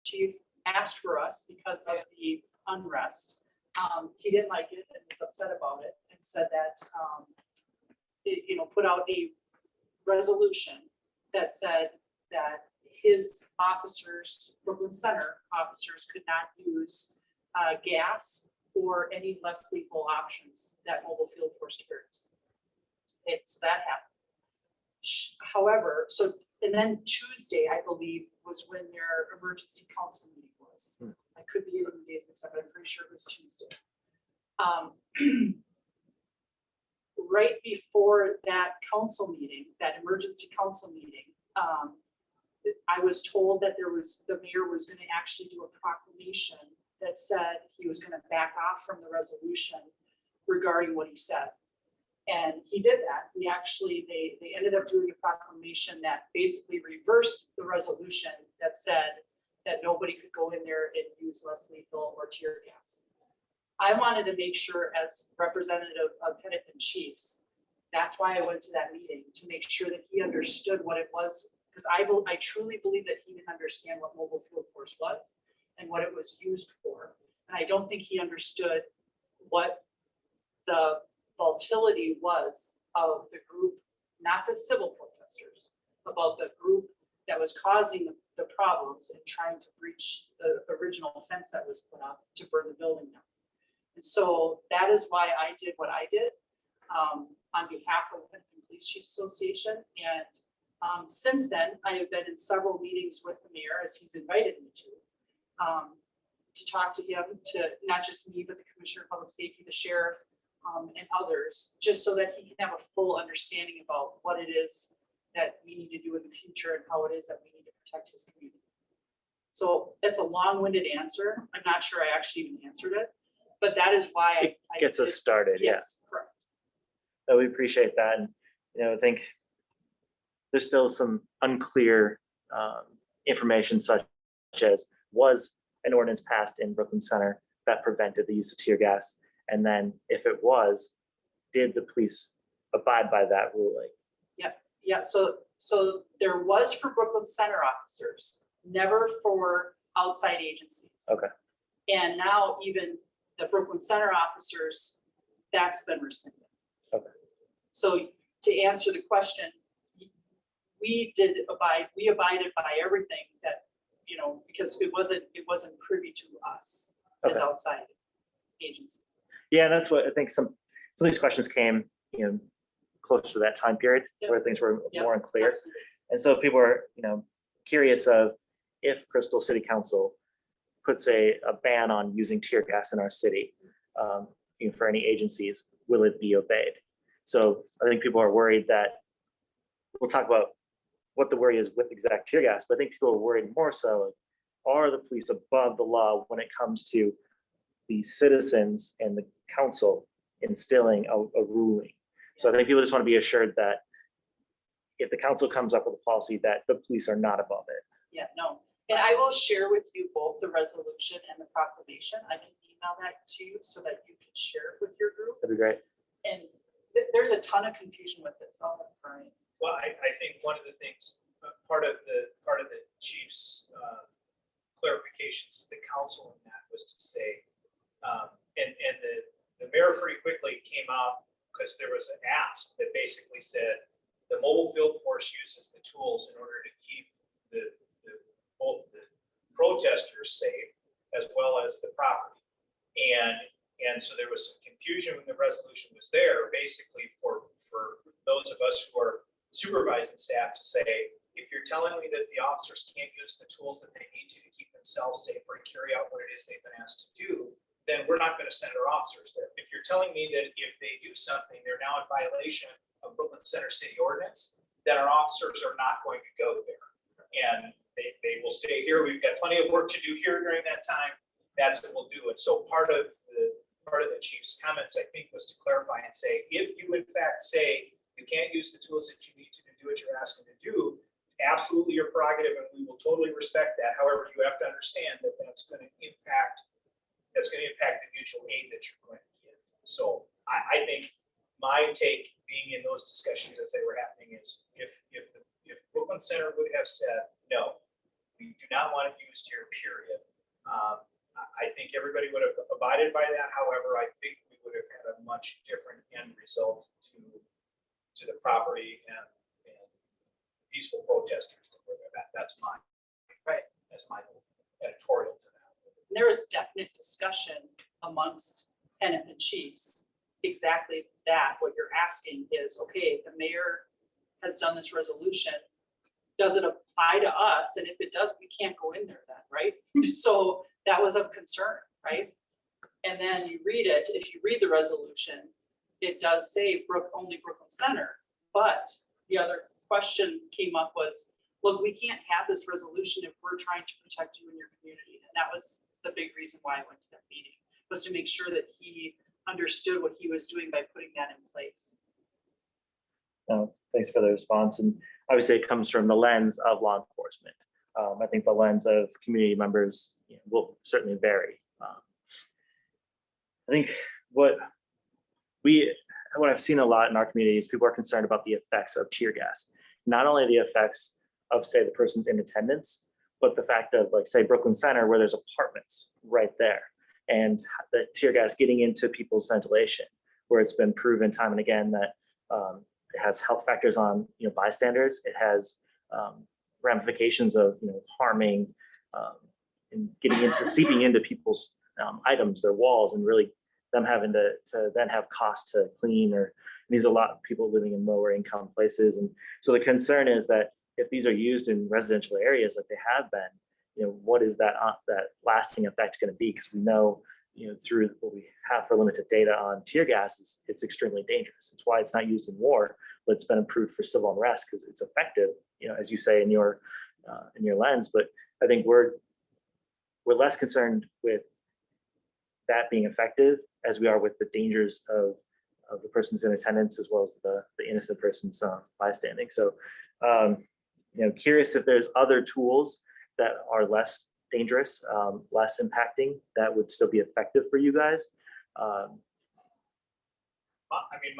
chief asked for us because of the unrest. He didn't like it and was upset about it and said that, put out a resolution that said that his officers, Brooklyn Center officers, could not use gas or any less lethal options that mobile field force carries. So that happened. However, and then Tuesday, I believe, was when their emergency council meeting was. I could be getting the days mixed up, but I'm pretty sure it was Tuesday. Right before that council meeting, that emergency council meeting, I was told that the mayor was going to actually do a proclamation that said he was going to back off from the resolution regarding what he said. And he did that. They ended up doing a proclamation that basically reversed the resolution that said that nobody could go in there and use less lethal or tear gas. I wanted to make sure, as representative of Hennepin Chiefs, that's why I went to that meeting, to make sure that he understood what it was, because I truly believe that he didn't understand what mobile field force was and what it was used for. And I don't think he understood what the volatility was of the group, not the civil protesters, about the group that was causing the problems and trying to breach the original fence that was put up to burn the building down. And so that is why I did what I did on behalf of the Police Chiefs Association. And since then, I have been in several meetings with the mayor, as he's invited me to talk to him, to not just me, but the Commissioner of Public Safety, the sheriff, and others, just so that he can have a full understanding about what it is that we need to do in the future and how it is that we need to protect his community. So that's a long-winded answer. I'm not sure I actually even answered it, but that is why it gets us started. Yes, correct. So we appreciate that. And, I think there's still some unclear information, such as, was an ordinance passed in Brooklyn Center that prevented the use of tear gas? And then if it was, did the police abide by that ruling? Yeah. So there was for Brooklyn Center officers, never for outside agencies. Okay. And now even the Brooklyn Center officers, that's been rescinded. Okay. So to answer the question, we abided by everything that, because it wasn't privy to us as outside agencies. Yeah, that's what I think some of these questions came, closer to that time period where things were more unclear. Absolutely. And so people are, curious of if Crystal City Council puts a ban on using tear gas in our city, for any agencies, will it be obeyed? So I think people are worried that, we'll talk about what the worry is with exact tear gas, but I think people are worried more so, are the police above the law when it comes to the citizens and the council instilling a ruling? So I think people just want to be assured that if the council comes up with a policy, that the police are not above it. Yeah, no. And I will share with you both the resolution and the proclamation. I can email that to you so that you can share it with your group. That'd be great. And there's a ton of confusion with this. I'll have Brian. Well, I think one of the things, part of the chief's clarifications to the council in that was to say, and the mayor pretty quickly came out, because there was an ask that basically said the mobile field force uses the tools in order to keep both the protesters safe as well as the property. And so there was some confusion when the resolution was there, basically for those of us who are supervising staff to say, if you're telling me that the officers can't use the tools that they need to keep themselves safe or to carry out what it is they've been asked to do, then we're not going to send our officers there. If you're telling me that if they do something, they're now in violation of Brooklyn Center City Ordinance, then our officers are not going to go there. And they will stay here. We've got plenty of work to do here during that time. That's what we'll do. And so part of the chief's comments, I think, was to clarify and say, if you in fact say you can't use the tools that you need to do what you're asking to do, absolutely your prerogative, and we will totally respect that. However, you have to understand that that's going to impact the mutual aid that you're going to give. So I think my take, being in those discussions as they were happening, is if Brooklyn Center would have said, no, we do not want it used here, period. I think everybody would have abided by that. However, I think we would have had a much different end result to the property and peaceful protesters that were there. That's my editorial to that. There is definite discussion amongst Hennepin chiefs. Exactly that. What you're asking is, okay, the mayor has done this resolution. Does it apply to us? And if it does, we can't go in there then, right? So that was of concern, right? And then you read it, if you read the resolution, it does say only Brooklyn Center. But the other question came up was, look, we can't have this resolution if we're trying to protect you and your community. And that was the big reason why I went to that meeting, was to make sure that he understood what he was doing by putting that in place. Thanks for the response. And obviously it comes from the lens of law enforcement. I think the lens of community members will certainly vary. I think what I've seen a lot in our community is people are concerned about the effects of tear gas. Not only the effects of, say, the person's in attendance, but the fact of, like, say, Brooklyn Center, where there's apartments right there, and the tear gas getting into people's ventilation, where it's been proven time and again that it has health factors on bystanders. It has ramifications of harming and seeping into people's items, their walls, and really them having to then have costs to clean. Or these are a lot of people living in lower income places, and so the concern is that if these are used in residential areas like they have been, what is that lasting effect going to be? Because we know, through what we have for limited data on tear gas, it's extremely dangerous. It's why it's not used in war, but it's been approved for civil unrest because it's effective, as you say in your lens. But I think we're less concerned with that being effective as we are with the dangers of the persons in attendance as well as the innocent persons bystanding. So, curious if there's other tools that are less dangerous, less impacting, that would still be effective for you guys.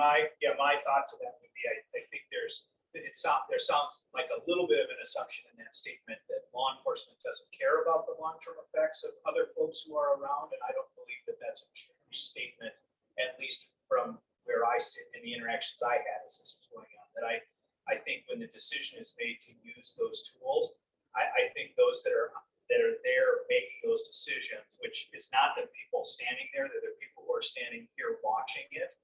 My thought to that would be, I think there sounds like a little bit of an assumption in that statement that law enforcement doesn't care about the long-term effects of other folks who are around, and I don't believe that that's a true statement, at least from where I sit in the interactions I had as this was going on. That I think when the decision is made to use those tools, I think those that are there making those decisions, which is not the people standing there, that the people who are standing here watching it,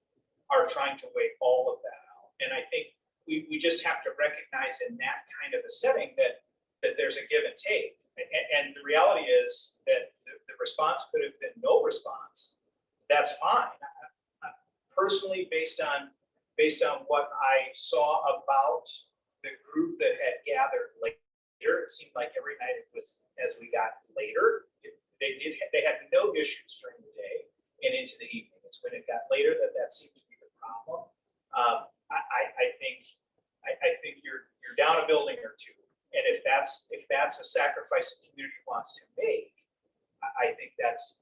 are trying to weigh all of that out. And I think we just have to recognize in that kind of a setting that there's a give and take. And the reality is that the response could have been no response. That's fine. Personally, based on what I saw about the group that had gathered later, it seemed like every night it was, as we got later, they had no issues during the day and into the evening. It's when it got later that seemed to be the problem. I think you're down a building or two, and if that's a sacrifice the community wants to make, I think that's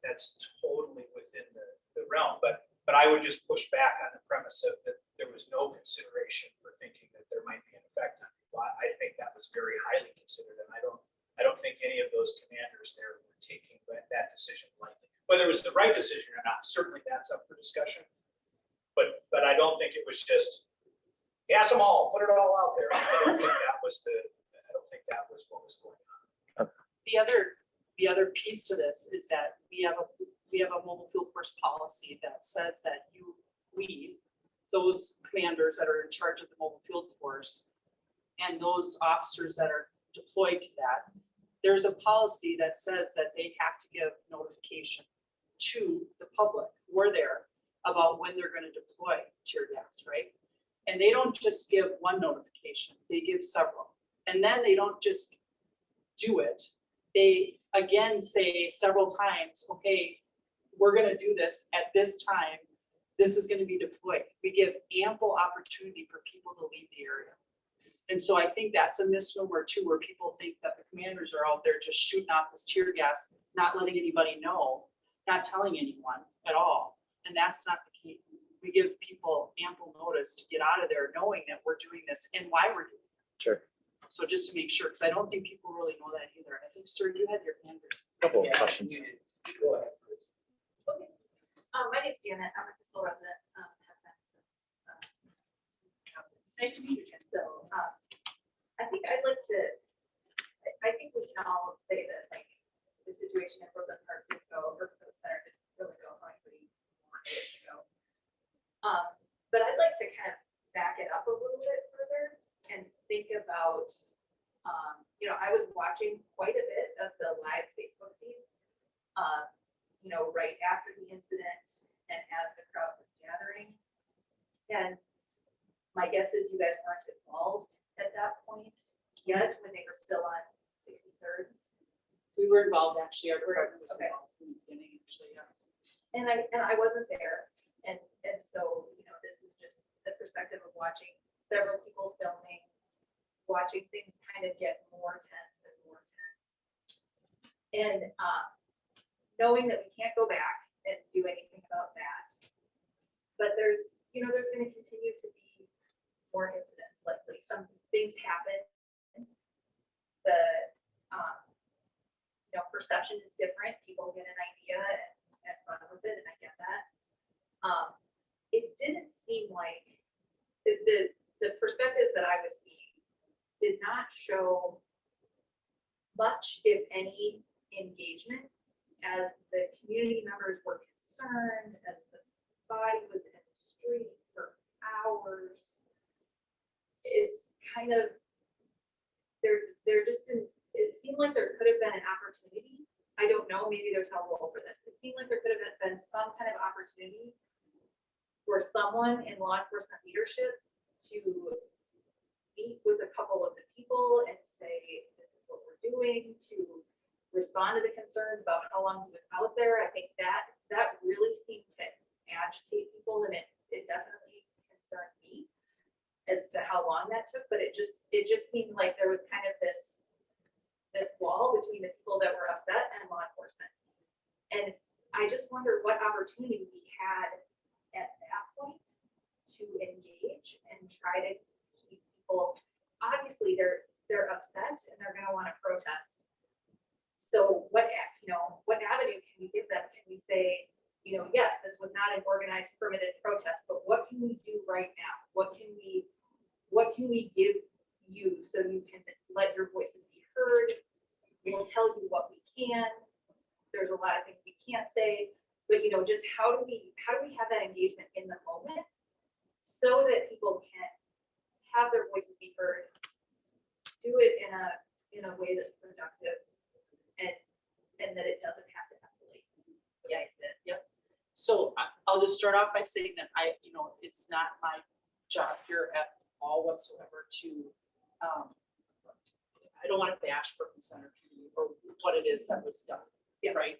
totally within the realm. But I would just push back on the premise of that there was no consideration for thinking that there might be an effect on people. I think that was very highly considered, and I don't think any of those commanders there were taking that decision lightly. Whether it was the right decision or not, certainly that's up for discussion. But I don't think it was just gas them all, put it all out there. I don't think that was what was going on. The other piece to this is that we have a mobile field force policy that says that those commanders that are in charge of the mobile field force and those officers that are deployed to that, there's a policy that says that they have to give notification to the public who are there about when they're going to deploy tear gas, right? And they don't just give one notification, they give several. And then they don't just do it. They again say several times, okay, we're going to do this at this time. This is going to be deployed. We give ample opportunity for people to leave the area. And so I think that's a misnomer too, where people think that the commanders are out there just shooting off this tear gas, not letting anybody know, not telling anyone at all. And that's not the case. We give people ample notice to get out of there knowing that we're doing this and why we're doing it. Sure. So just to make sure, because I don't think people really know that either. I think, sir, you had your hand raised. Couple of questions. Go ahead. Okay. My name's Janet. I'm a Crystal resident. Have been since. Nice to meet you, Jen. So, I think I'd like to, I think we can all say that like the situation at Brooklyn Park didn't go, or the center didn't really go how anybody wanted it to go. But I'd like to kind of back it up a little bit further and think about, I was watching quite a bit of the live Facebook feed, right after the incident and as the crowd was gathering. And my guess is you guys weren't involved at that point yet when they were still on 63rd. We were involved, actually. Our department was Okay. involved in the beginning, actually, yeah. And I wasn't there. And so, this is just the perspective of watching several people filming, watching things kind of get more tense and more tense. And knowing that we can't go back and do anything about that. But there's going to continue to be more incidents likely. Some things happen. The perception is different. People get an idea and run with it, and I get that. It didn't seem like the perspectives that I was seeing did not show much, if any, engagement as the community members were concerned, as the body was in the street for hours. It's kind of, there just didn't, it seemed like there could have been an opportunity. I don't know, maybe there's no role for this. It seemed like there could have been some kind of opportunity for someone in law enforcement leadership to meet with a couple of the people and say, this is what we're doing, to respond to the concerns about how long he was out there. I think that really seemed to agitate people, and it definitely concerned me as to how long that took. But it just seemed like there was kind of this wall between the people that were upset and law enforcement. And I just wonder what opportunity we had at that point to engage and try to keep people, obviously they're upset and they're going to want to protest. So what avenue can we give them? Can we say, yes, this was not an organized, permitted protest, but what can we do right now? What can we give you so you can let your voices be heard? We'll tell you what we can. There's a lot of things we can't say, but just how do we have that engagement in the moment so that people can have their voices be heard, do it in a way that's productive, and that it doesn't have to escalate. Yeah, it did. Yep. So I'll just start off by saying that it's not my job here at all whatsoever to, I don't want to bash Brooklyn Center PD or what it is that was done. Yeah. Right.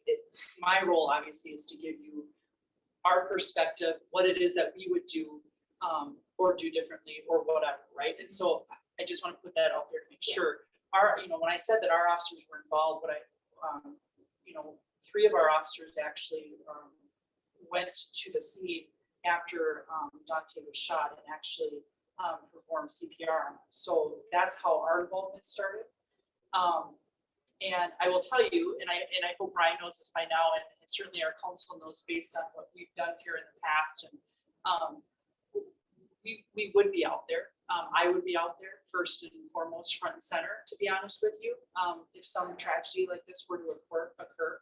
My role obviously is to give you our perspective, what it is that we would do or do differently or whatever. Right. And so I just want to put that out there to make sure when I said that our officers were involved, three of our officers actually went to the scene after Dante was shot and actually performed CPR on him. So that's how our involvement started. And I will tell you, and I hope Brian knows this by now, and certainly our council knows based on what we've done here in the past. And we would be out there. I would be out there first and foremost, front and center, to be honest with you. If some tragedy like this were to occur,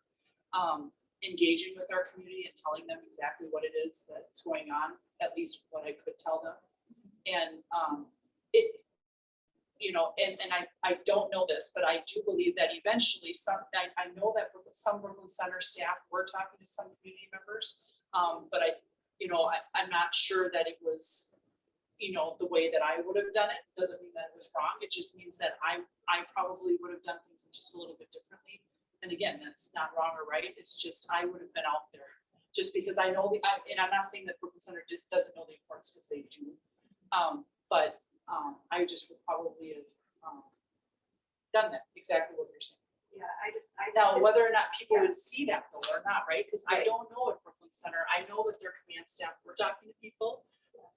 engaging with our community and telling them exactly what it is that's going on, at least what I could tell them. And I don't know this, but I do believe that eventually I know that some Brooklyn Center staff were talking to some community members, but I'm not sure that it was, the way that I would have done it. Doesn't mean that it was wrong. It just means that I probably would have done things just a little bit differently. And again, that's not wrong or right. It's just, I would have been out there just because I know and I'm not saying that Brooklyn Center doesn't know the importance, because they do. But I just would probably have done that, exactly what you're saying. Yeah, I Now, just- whether or not people would see that though or not, right? Because I Right. don't know at Brooklyn Center. I know that their command staff were talking to people,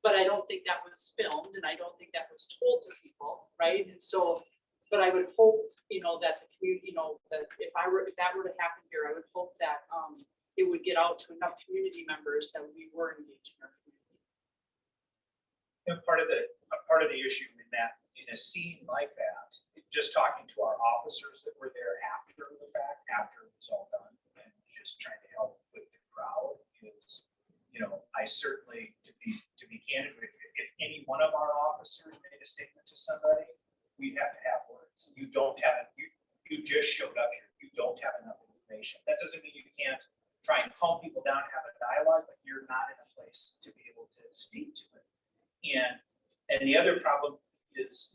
but I don't think that was filmed and I don't think that was told to people, right? And so But I would hope, that the community, that if that were to happen here, I would hope that, it would get out to enough community members that we were engaged in our community. Part of the issue in that, in a scene like that, just talking to our officers that were there after the fact, after it was all done, and just trying to help with the crowd is, I certainly, to be candid with you, if any one of our officers made a statement to somebody, we'd have to have words. You don't have it. You just showed up here. You don't have enough information. That doesn't mean you can't try and calm people down, have a dialogue, but you're not in a place to be able to speak to it. And the other problem is,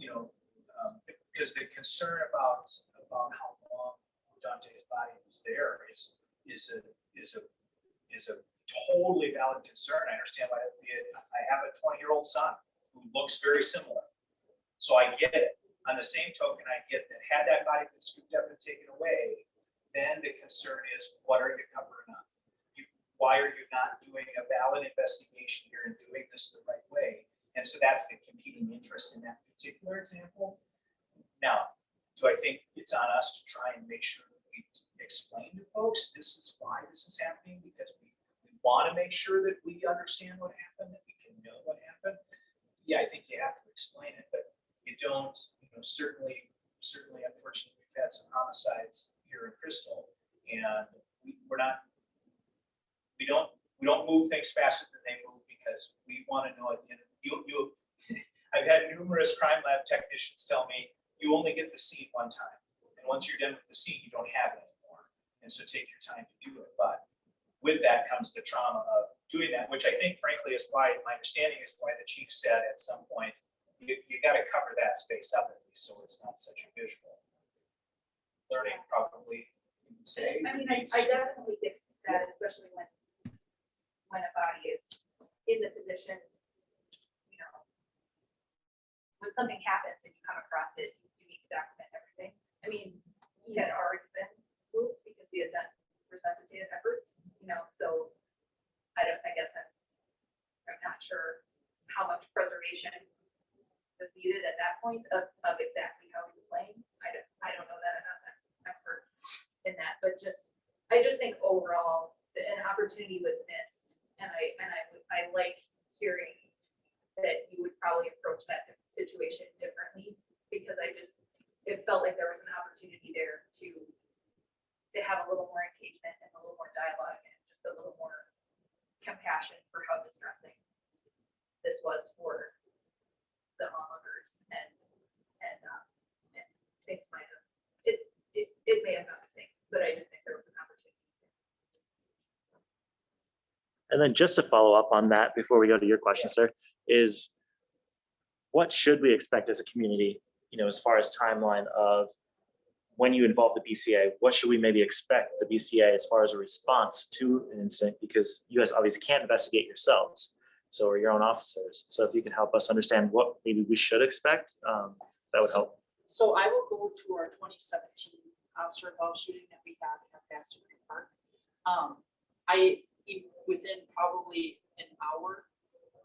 because the concern about how long Dante's body was there is a totally valid concern. I understand why that would be. I have a 20-year-old son who looks very similar, so I get it. On the same token, I get that had that body been scooped up and taken away, then the concern is, what are you covering up? Why are you not doing a valid investigation here and doing this the right way? And so that's the competing interest in that particular example. Now, do I think it's on us to try and make sure that we explain to folks this is why this is happening, because we want to make sure that we understand what happened, that we can know what happened? Yeah, I think you have to explain it, but you don't. Certainly, unfortunately, we've had some homicides here in Crystal, and we don't move things faster than they move, because we want to know at the end. I've had numerous crime lab technicians tell me you only get the scene one time, and once you're done with the scene, you don't have it anymore, and so take your time to do it. But with that comes the trauma of doing that, which I think, frankly, is why my understanding is why the chief said at some point, you got to cover that space up at least, so it's not such a visual. Learning probably, you would say. I mean, I definitely think that, especially when a body is in the position, when something happens and you come across it, you need to document everything. I mean, he had already been moved because we had done resuscitative efforts, so I guess I'm not sure how much preservation was needed at that point of exactly how he was laying. I don't know that, I'm not an expert in that, but I just think overall an opportunity was missed, and I like hearing that you would probably approach that situation differently, because it felt like there was an opportunity there to have a little more engagement and a little more dialogue and just a little more compassion for how distressing this was for the onlookers, and things might have, it may have gone the same, but I just think there was an opportunity. And then just to follow up on that before we go to your question, sir, is what should we expect as a community, as far as timeline of when you involve the BCA, what should we maybe expect the BCA as far as a response to an incident? Because you guys obviously can't investigate yourselves, so are your own officers. So if you can help us understand what maybe we should expect, that would help. So I will go to our 2017 officer involved shooting that we had at Bassett Creek Park. Within probably an hour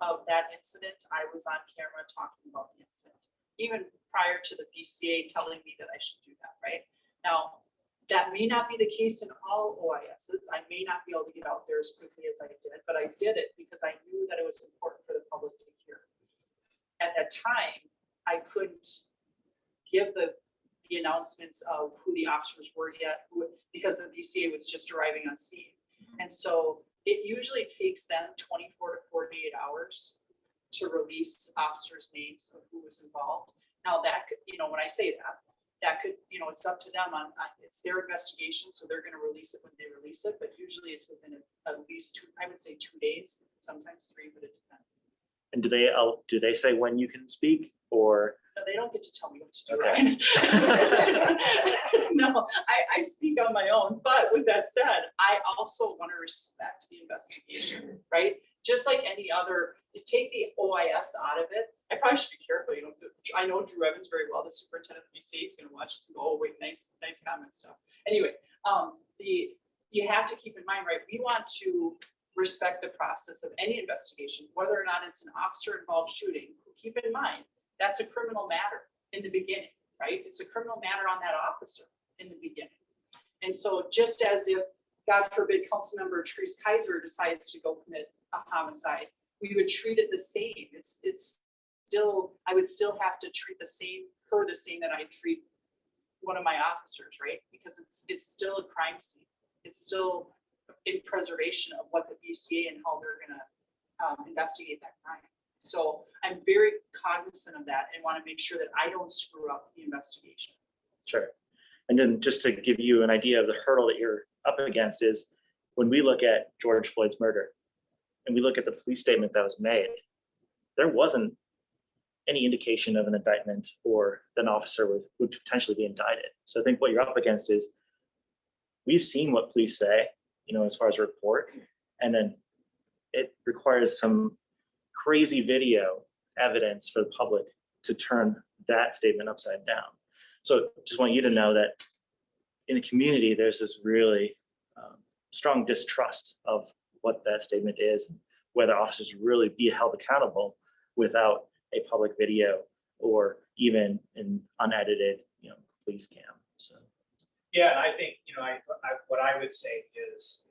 of that incident, I was on camera talking about the incident, even prior to the BCA telling me that I should do that, right? Now, that may not be the case in all OISs. I may not be able to get out there as quickly as I did, but I did it because I knew that it was important for the public to hear. At that time, I couldn't give the announcements of who the officers were yet, because the BCA was just arriving on scene. And so it usually takes them 24 to 48 hours to release officers' names of who was involved. Now that could, when I say that could, it's up to them on it's their investigation, so they're going to release it when they release it. But usually it's within at least 2 days, sometimes 3, but it depends. And do they say when you can speak, or? No, they don't get to tell me what to do. Okay. No, I speak on my own. But with that said, I also want to respect the investigation, right? Just like any other, you take the OIS out of it. I probably should be careful. I know Drew Evans very well, the superintendent of the BCA. He's going to watch this and go, "Oh, wait, nice comment stuff." Anyway, you have to keep in mind, right? We want to respect the process of any investigation, whether or not it's an officer-involved shooting. Keep in mind, that's a criminal matter in the beginning. right? It's a criminal matter on that officer in the beginning. And so just as if, God forbid, Councilmember Therese Kaiser decides to go commit a homicide, we would treat it the same. It's still, I would still have to treat her the same that I treat one of my officers, right? Because it's still a crime scene. It's still in preservation of what the BCA and how they're gonna investigate that crime. So I'm very cognizant of that and want to make sure that I don't screw up the investigation. Sure. And then just to give you an idea of the hurdle that you're up against is when we look at George Floyd's murder and we look at the police statement that was made, there wasn't any indication of an indictment or that an officer would potentially be indicted. So I think what you're up against is we've seen what police say, as far as report, and then it requires some crazy video evidence for the public to turn that statement upside down. So just want you to know that in the community, there's this really strong distrust of what that statement is, and whether officers really be held accountable without a public video or even an unedited, police cam. So. Yeah, and I think, what I would say is,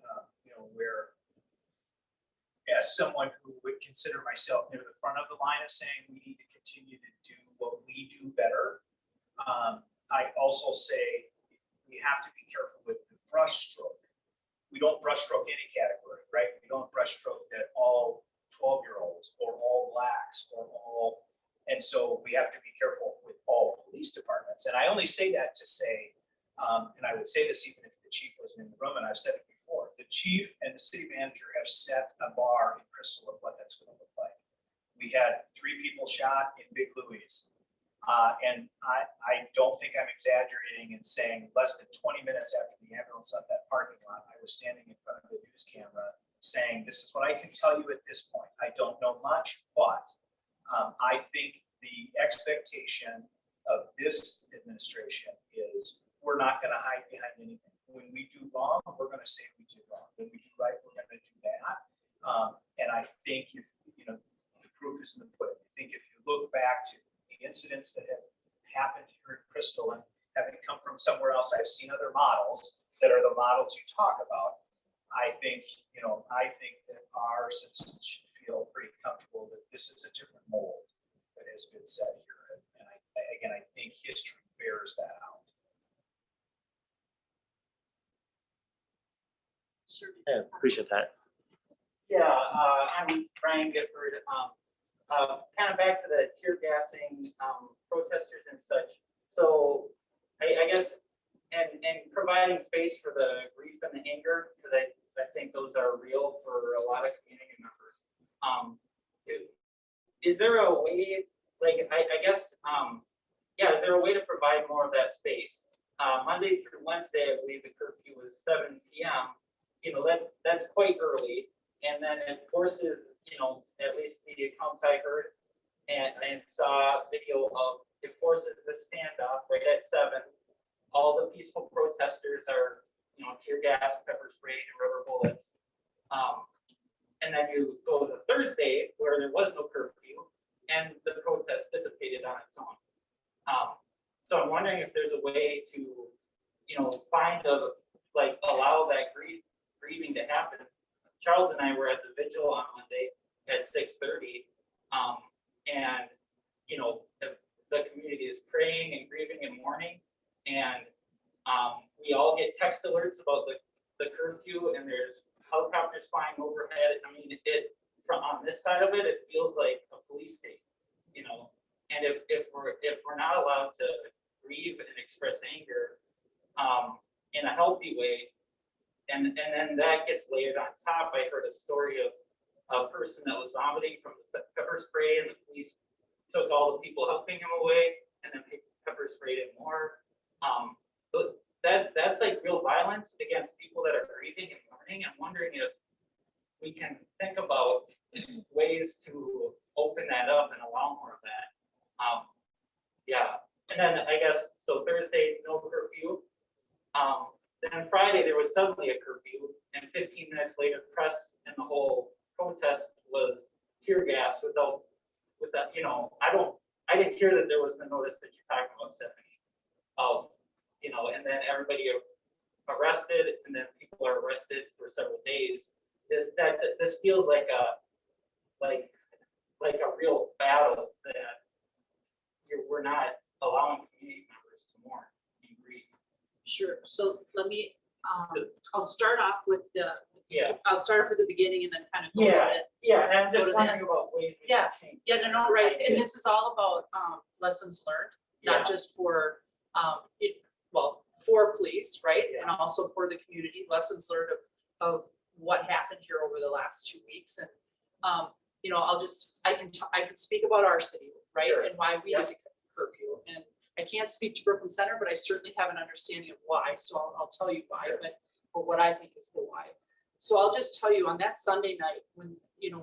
where as someone who would consider myself near the front of the line of saying we need to continue to do what we do better, I also say we have to be careful with the brushstroke. We don't brushstroke any category, right? We don't brushstroke that all 12-year-olds or all blacks or all, and so we have to be careful with all police departments. And I only say that to say, and I would say this even if the chief wasn't in the room, and I've said it before, the chief and the city manager have set a bar in Crystal of what that's going to look like. We had 3 people shot in Big Louise. And I don't think I'm exaggerating in saying less than 20 minutes after the ambulance left that parking lot, I was standing in front of the news camera saying, this is what I can tell you at this point. I don't know much, but I think the expectation of this administration is we're not going to hide behind anything. When we do wrong, we're going to say we did wrong. When we do right, we're going to do that. And I think if, the proof is in the pudding. I think if you look back to the incidents that have happened here in Crystal and having come from somewhere else, I've seen other models that are the models you talk about. I think that our citizens should feel pretty comfortable that this is a different mold that has been set here. And I think history bears that out. Sure. Yeah, appreciate that. Yeah, I'm Brian Gifford. Kind of back to the tear gassing protesters and such. So I guess, and providing space for the grief and the anger, because I think those are real for a lot of community members. Is there a way, like, I guess, is there a way to provide more of that space? Monday through Wednesday, I believe the curfew was 7 p.m. That's quite early. And then it forces, at least the accounts I heard and saw video of, it forces the standoff right at 7. All the peaceful protesters are, tear gas, pepper sprayed, and rubber bullets. And then you go to Thursday where there was no curfew and the protest dissipated on its own. So I'm wondering if there's a way to, allow that grieving to happen. Charles and I were at the vigil on Monday at 6:30, and the community is praying and grieving and mourning, and we all get text alerts about the curfew, and there's helicopters flying overhead. I mean, from on this side of it, it feels like a police state, And if we're not allowed to grieve and express anger in a healthy way, and then that gets layered on top. I heard a story of a person that was vomiting from the pepper spray, and the police took all the people helping him away, and then pepper sprayed him more. But that's like real violence against people that are grieving and mourning. I'm wondering if we can think about ways to open that up and allow more of that. And then I guess so. Thursday, no curfew. Then Friday there was suddenly a curfew, and 15 minutes later, press and the whole protest was tear gas without. I didn't hear that there was the notice that you're talking about, Stephanie. of, and then everybody arrested, and then people are arrested for several days. This feels like a real battle that we're not allowing community members to mourn and grieve. Sure, so let me, I'll start off with Yeah. I'll start off at the beginning and then kind of go Yeah. with it. Yeah, and I'm Go just to the wondering about ways we Yeah. can change. Yeah, no, right, and this is all about, lessons learned, Yeah. not just for, for police, right? Yeah. And also for the community, lessons learned of what happened here over the last 2 weeks. And, I can speak about our city, right? Sure. And why we Yeah. did the curfew. And I can't speak to Brooklyn Center, but I certainly have an understanding of why, so I'll tell you why, Sure. but for what I think is the why. So I'll just tell you on that Sunday night, when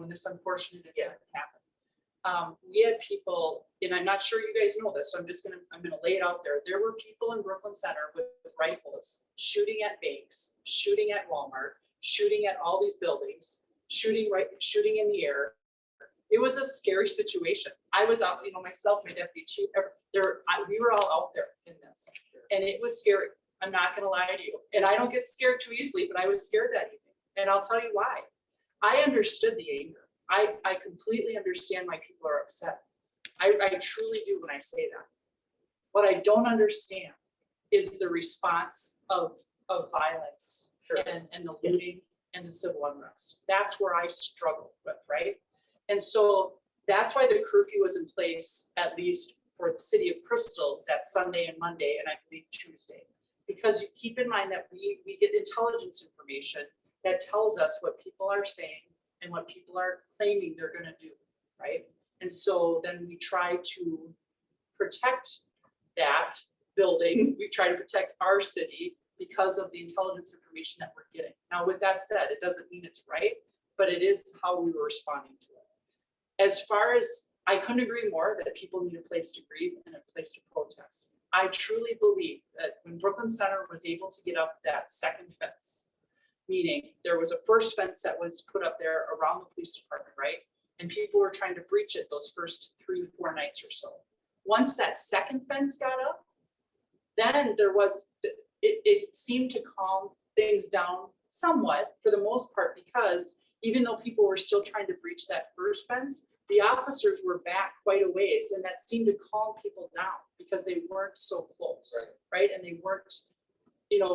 this unfortunate incident happened, we had people, and I'm not sure you guys know this, so I'm gonna lay it out there. There were people in Brooklyn Center with rifles, shooting at banks, shooting at Walmart, shooting at all these buildings, shooting in the air. It was a scary situation. I was out, myself, my deputy chief, we were all out there in this, and it was scary. I'm not gonna lie to you. And I don't get scared too easily, but I was scared that evening. And I'll tell you why. I understood the anger. I completely understand why people are upset. I truly do when I say that. What I don't understand is the response of violence Sure. and the looting and the civil unrest. That's where I struggle with, right? And so that's why the curfew was in place, at least for the city of Crystal, that Sunday and Monday, and I believe Tuesday. Because you keep in mind that we get intelligence information that tells us what people are saying and what people are claiming they're gonna do, right? And so then we try to protect that building, we try to protect our city because of the intelligence information that we're getting. Now, with that said, it doesn't mean it's right, but it is how we were responding to it. As far as, I couldn't agree more that people need a place to grieve and a place to protest. I truly believe that when Brooklyn Center was able to get up that second fence, meaning there was a first fence that was put up there around the police department, right? And people were trying to breach it those first 3-4 nights or so. Once that second fence got up, then it seemed to calm things down somewhat for the most part, because even though people were still trying to breach that first fence, the officers were back quite a ways, and that seemed to calm people down because they weren't so close, right? And they weren't,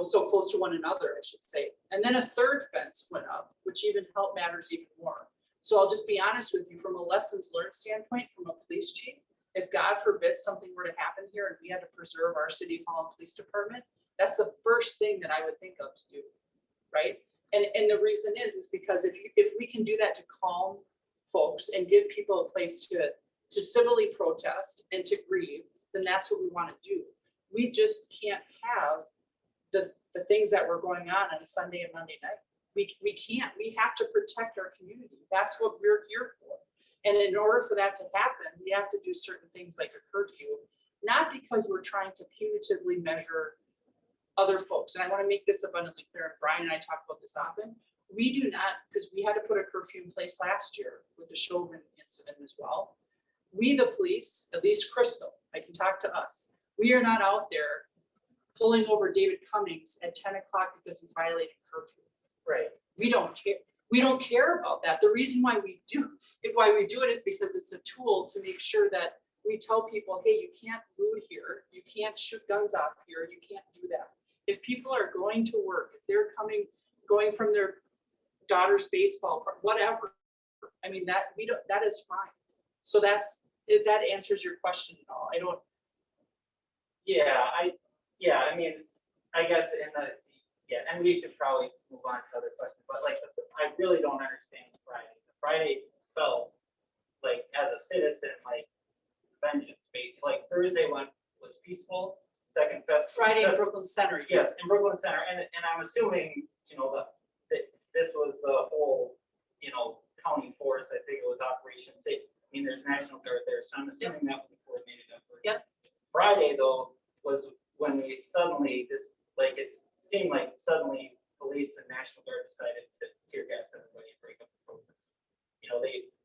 so close to one another, I should say. And then a third fence went up, which even helped matters even more. So I'll just be honest with you, from a lessons learned standpoint, from a police chief, if God forbid something were to happen here and we had to preserve our city hall and police department, that's the first thing that I would think of to do, right? And the reason is because if we can do that to calm folks and give people a place to civilly protest and to grieve, then that's what we want to do. We just can't have the things that were going on Sunday and Monday night. We can't. We have to protect our community. That's what we're here for. And in order for that to happen, we have to do certain things like a curfew, not because we're trying to punitively measure other folks. And I want to make this abundantly clear, and Brian and I talk about this often. We do not, because we had to put a curfew in place last year with the Chauvin incident as well. We, the police, at least Crystal, I can talk to us. We are not out there pulling over David Cummings at 10 o'clock because he's violating curfew. Right. We don't care. We don't care about that. The reason why we do it is because it's a tool to make sure that we tell people, hey, you can't loot here. You can't shoot guns out here. You can't do that. If people are going to work, if they're going from their daughter's baseball, whatever, I mean, that is fine. So if that answers your question at all. I mean, I guess and we should probably move on to other questions, but I really don't understand Friday. Friday felt like, as a citizen, like vengeance, like Thursday was peaceful, second fest. Friday in Brooklyn Center. Yes, in Brooklyn Center, and I'm assuming, that this was the whole, county force. I think it was Operation Safe. I mean, there's National Guard there, so I'm assuming that was a coordinated effort. Yep. Friday, though, was when we suddenly, it seemed like suddenly police and National Guard decided to tear gas everybody and break up the protest.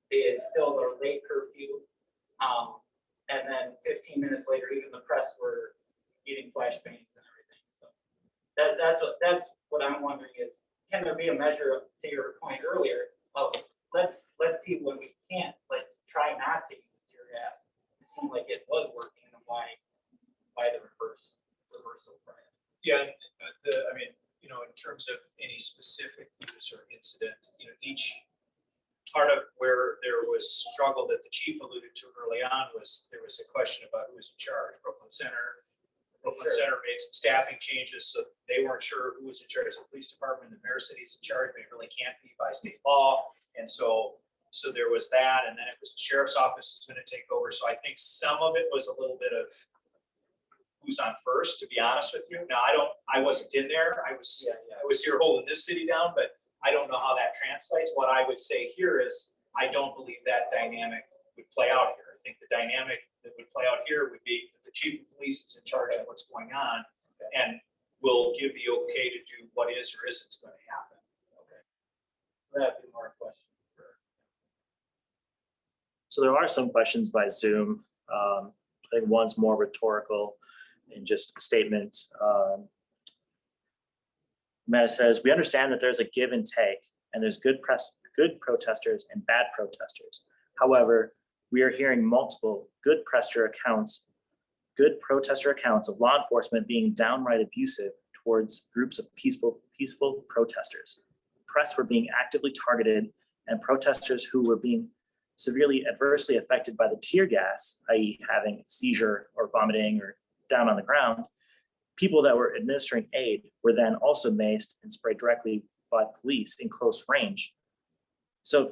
They instilled a late curfew, and then 15 minutes later, even the press were eating flashbangs and everything. So that's what I'm wondering is, can there be a measure, to your point earlier, of let's see when we can't, let's try not to use tear gas. It seemed like it was working, and why the reversal for it. Yeah, I mean, in terms of any specific use or incident, each part of where there was struggle that the chief alluded to early on was there was a question about who was in charge. Brooklyn Center made some staffing changes, so they weren't sure who was in charge of the police department. The mayor said he's in charge, but it really can't be by state law. And so there was that, and then it was the sheriff's office is going to take over. So I think some of it was a little bit of who's on first, to be honest with you. Now, I wasn't in there. I was here holding this city down, but I don't know how that translates. What I would say here is, I don't believe that dynamic would play out here. I think the dynamic that would play out here would be that the chief of police is in charge of what's going on and will give the okay to do what is or isn't going to happen. Okay. That'd be more a question. So there are some questions by Zoom. I think one's more rhetorical and just a statement. Meta says, we understand that there's a give and take, and there's good protesters and bad protesters. However, we are hearing multiple good protester accounts of law enforcement being downright abusive towards groups of peaceful protesters. Press were being actively targeted, and protesters who were being severely adversely affected by the tear gas, i.e. having a seizure or vomiting or down on the ground, people that were administering aid were then also maced and sprayed directly by police in close range. So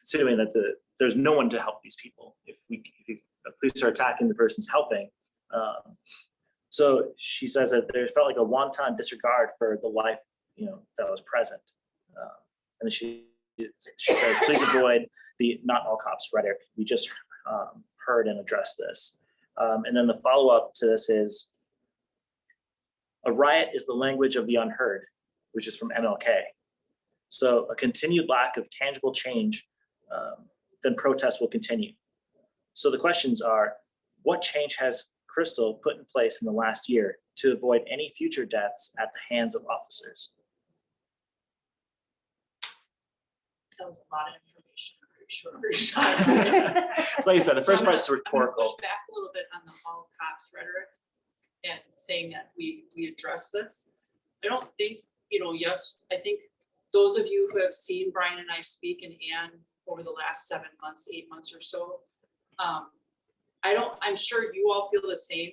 assuming that there's no one to help these people, if the police are attacking the person's helping. So she says that there felt like a wanton disregard for the life, that was present. And she says, please avoid the not all cops rhetoric. We just heard and addressed this. And then the follow-up to this is, a riot is the language of the unheard, which is from MLK. So a continued lack of tangible change, then protests will continue. So the questions are, what change has Crystal put in place in the last year to avoid any future deaths at the hands of officers? That was a lot of information. So like I said, the first part is I'm gonna rhetorical. push back a little bit on the all cops rhetoric and saying that we address this. I don't think, yes, I think those of you who have seen Brian and I speak and Ann over the last 7 months, 8 months or so, I'm sure you all feel the same.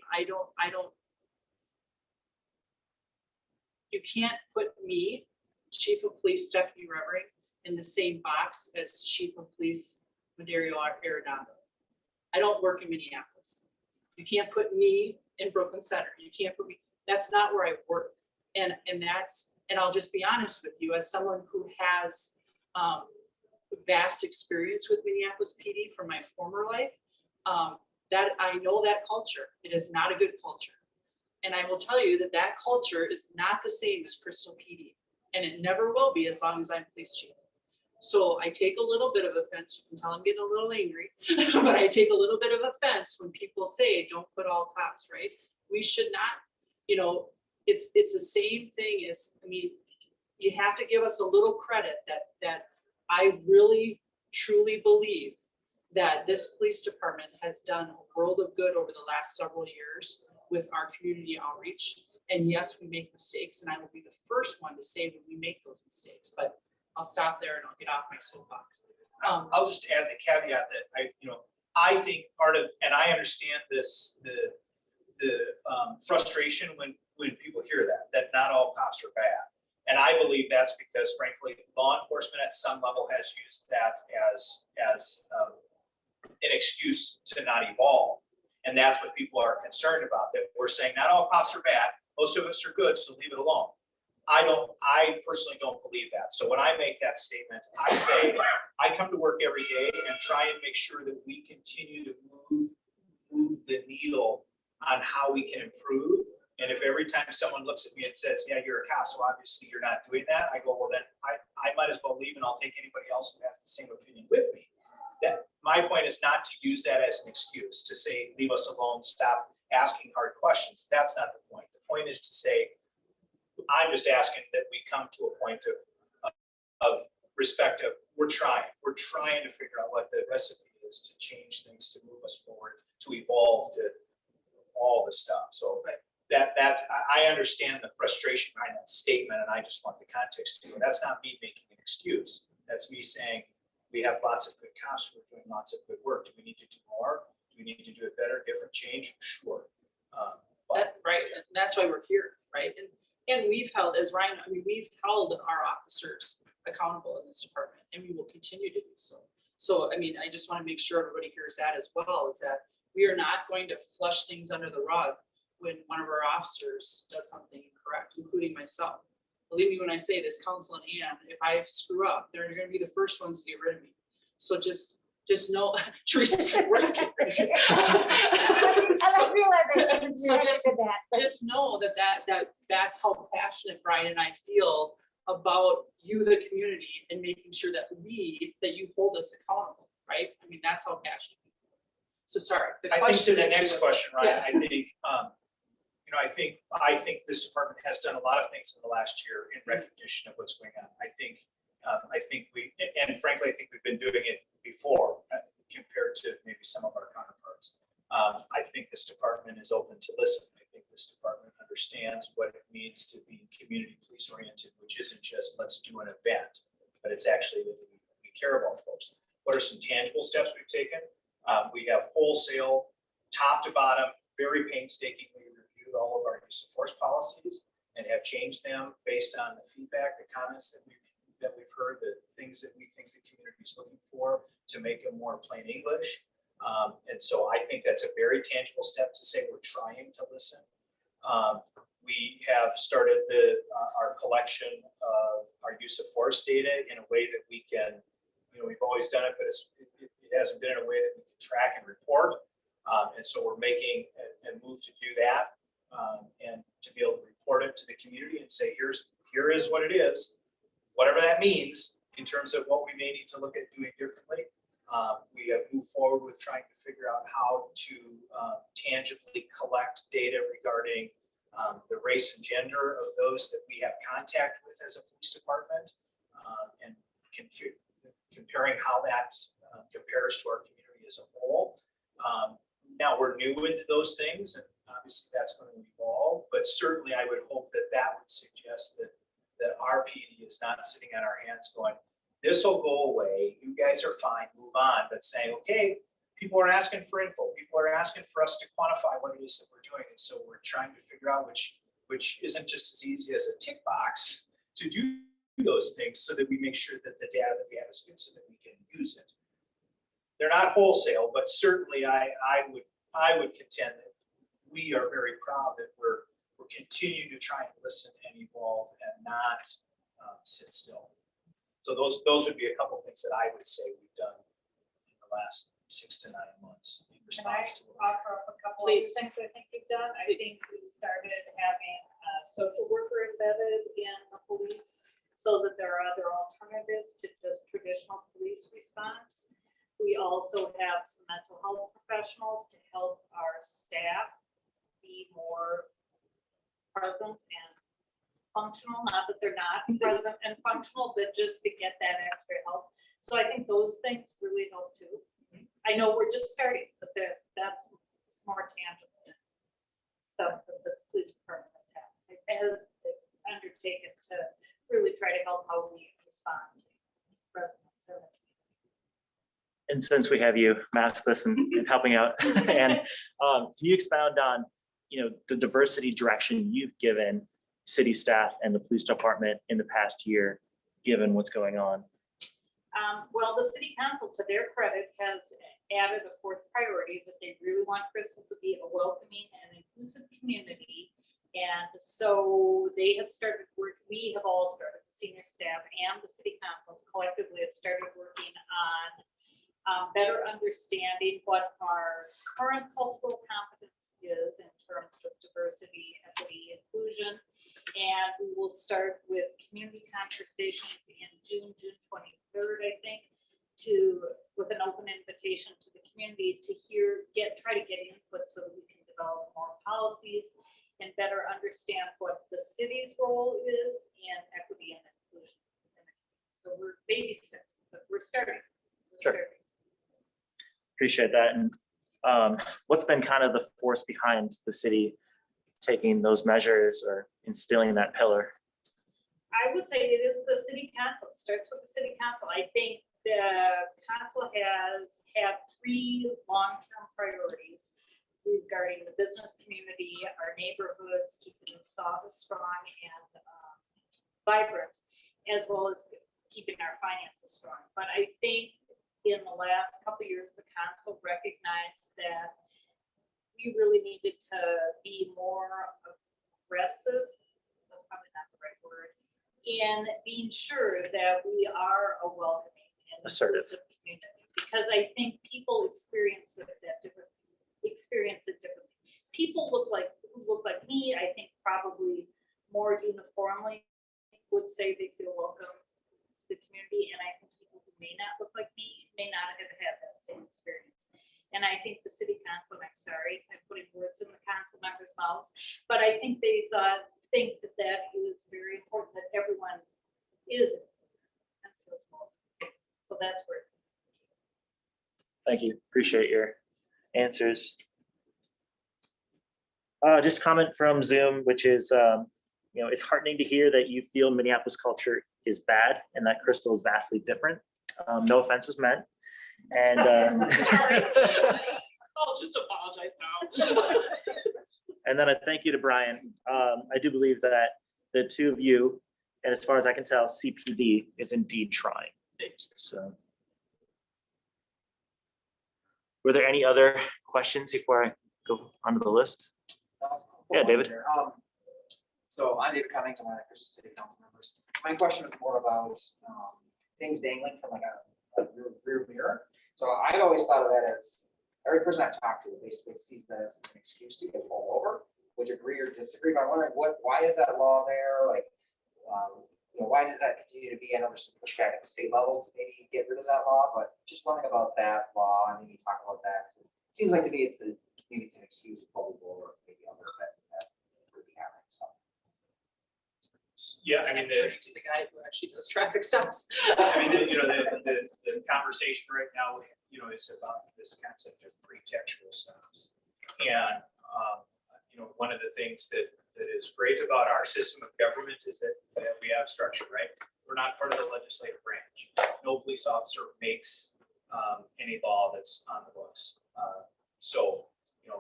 You can't put me, Chief of Police Stephanie Revering, in the same box as Chief of Police Madario Arredondo. I don't work in Minneapolis. You can't put me in Brooklyn Center. You can't put me, that's not where I work. And I'll just be honest with you, as someone who has vast experience with Minneapolis PD from my former life, that I know that culture. It is not a good culture. And I will tell you that culture is not the same as Crystal PD. And it never will be as long as I'm police chief. So I take a little bit of offense until I'm getting a little angry, but I take a little bit of offense when people say, don't put all cops, right? We should not, it's the same thing as, you have to give us a little credit that I really, truly believe that this police department has done a world of good over the last several years with our community outreach. And yes, we make mistakes, and I will be the first one to say when we make those mistakes, but I'll stop there and I'll get off my soapbox. I'll just add the caveat that I think part of, and I understand this, the frustration when people hear that not all cops are bad. And I believe that's because, frankly, law enforcement at some level has used that as an excuse to not evolve. And that's what people are concerned about, that we're saying not all cops are bad. Most of us are good, so leave it alone. I personally don't believe that. So when I make that statement, I say, I come to work every day and try and make sure that we continue to move the needle on how we can improve. And if every time someone looks at me and says, yeah, you're a cop, so obviously you're not doing that, I go, well, then I might as well leave, and I'll take anybody else who has the same opinion with me. That my point is not to use that as an excuse to say, leave us alone, stop asking hard questions. questions. That's not the point. The point is to say, I'm just asking that we come to a point of respect of, we're trying to figure out what the recipe is to change things, to move us forward, to evolve, to all the stuff. So I understand the frustration behind that statement, and I just want the context to it. That's not me making an excuse. That's me saying, we have lots of good cops who are doing lots of good work. Do we need to do more? Do we need to do it better, different, change? Sure. Right, and that's why we're here, right? And we've held, as Ryan, I mean, we've held our officers accountable in this department, and we will continue to do so. So, I mean, I just want to make sure everybody hears that as well, is that we are not going to flush things under the rug when one of our officers does something incorrect, including myself. Believe me when I say this, Council and Ann, if I screw up, they're going to be the first ones to get rid of me. So just know, Teresa, we're not getting rid of you. I realize I didn't So react to that, but just know that's how passionate Brian and I feel about you, the community, and making sure that you hold us accountable, right? I mean, that's how passionate. So sorry. I think to the next is- question, Ryan, Yeah. I think, I think this department has done a lot of things in the last year in recognition of what's going on. I think and frankly, I think we've been doing it before compared to maybe some of our counterparts. I think this department is open to listen. I think this department understands what it means to be community police oriented, which isn't just let's do an event, but it's actually that we care about folks. What are some tangible steps we've taken? We have wholesale, top to bottom, very painstakingly reviewed all of our use of force policies and have changed them based on the feedback, the comments that we've heard, the things that we think the community is looking for to make them more plain English. And so I think that's a very tangible step to say we're trying to listen. We have started our collection of our use of force data in a way that we can, we've always done it, but it hasn't been in a way that we can track and report. And so we're making a move to do that and to be able to report it to the community and say, here is what it is, whatever that means in terms of what we may need to look at doing differently. We have moved forward with trying to figure out how to tangibly collect data regarding the race and gender of those that we have contact with as a police department, and comparing how that compares to our community as a whole. Now we're new into those things, and obviously that's going to evolve, but certainly I would hope that would suggest that our PD is not sitting on our hands going, this will go away, you guys are fine, move on, but saying, okay, people are asking for info, people are asking for us to quantify what it is that we're doing, and so we're trying to figure out which isn't just as easy as a tick box to do those things so that we make sure that the data that we have is good so that we can use it. They're not wholesale, but certainly I would contend that we are very proud that we're continuing to try and listen and evolve and not sit still. So those would be a couple things that I would say we've done in the last 6 to 9 months in can I response to it. offer up a couple of Please. things I think you've done? I Please. think we started having a social worker embedded in the police so that there are other alternatives to just traditional police response. We also have some mental health professionals to help our staff be more present and functional, not that they're not present and functional, but just to get that extra help. So I think those things really help too. I know we're just starting, but that's more tangible stuff that the police department has undertaken to really try to help how we respond to residents. And since we have you maskless and helping out, and can you expound on, the diversity direction you've given city staff and the police department in the past year, given what's going on? Well, the city council, to their credit, has added a 4th priority that they really want Crystal to be a welcoming and inclusive community. And so they have started work. We have all started, the senior staff and the city council collectively have started working on better understanding what our current cultural competence is in terms of diversity, equity, inclusion. And we will start with community conversations in June 23rd, I think, with an open invitation to the community to try to get input so that we can develop more policies and better understand what the city's role is in equity and inclusion. So we're baby steps, but we're starting. Sure. Appreciate that. And what's been kind of the force behind the city taking those measures or instilling that pillar? I would say it is the city council. It starts with the city council. I think the council has had 3 long-term priorities regarding the business community, our neighborhoods, keeping them strong and vibrant, as well as keeping our finances strong. But I think in the last couple of years, the council recognized that we really needed to be more aggressive, that's probably not the right word, in being sure that we are a welcoming and Assertive inclusive community. Because I think people experience it differently. People who look like me, I think probably more uniformly would say they feel welcome to the community. And I think people who may not look like me may not have had that same experience. And I think the city council, and I'm sorry, I'm putting words in the council members' mouths, but I think they think that is very important that everyone is. So that's where. Thank you. Appreciate your answers. Just comment from Zoom, which is, it's heartening to hear that you feel Minneapolis culture is bad and that Crystal is vastly different. No offense was meant. And I'll just apologize now. and then a thank you to Brian. I do believe that the 2 of you, and as far as I can tell, CPD is indeed trying. So, were there any other questions before I go onto the list? Yeah, David. So I'm David Cummings, I'm one of the Crystal City Council members. My question is more about things dangling from like a rear mirror. So I've always thought of that as every person I've talked to basically sees that as an excuse to get pulled over, would you agree or disagree? But I'm wondering why is that law there? Like, why did that continue to be? I know there's some pushback at the state level to maybe get rid of that law, but just wondering about that law and maybe talk about that. It seems like to me maybe it's an excuse to pull people over, maybe other offenses that would be happening. So. Yeah, I mean, to the guy who actually does traffic stops. I mean, the conversation right now, is about this concept of pretextual stops. And, one of the things that is great about our system of government is that we have structure, right? We're not part of the legislative branch. No police officer makes any law that's on the books. So,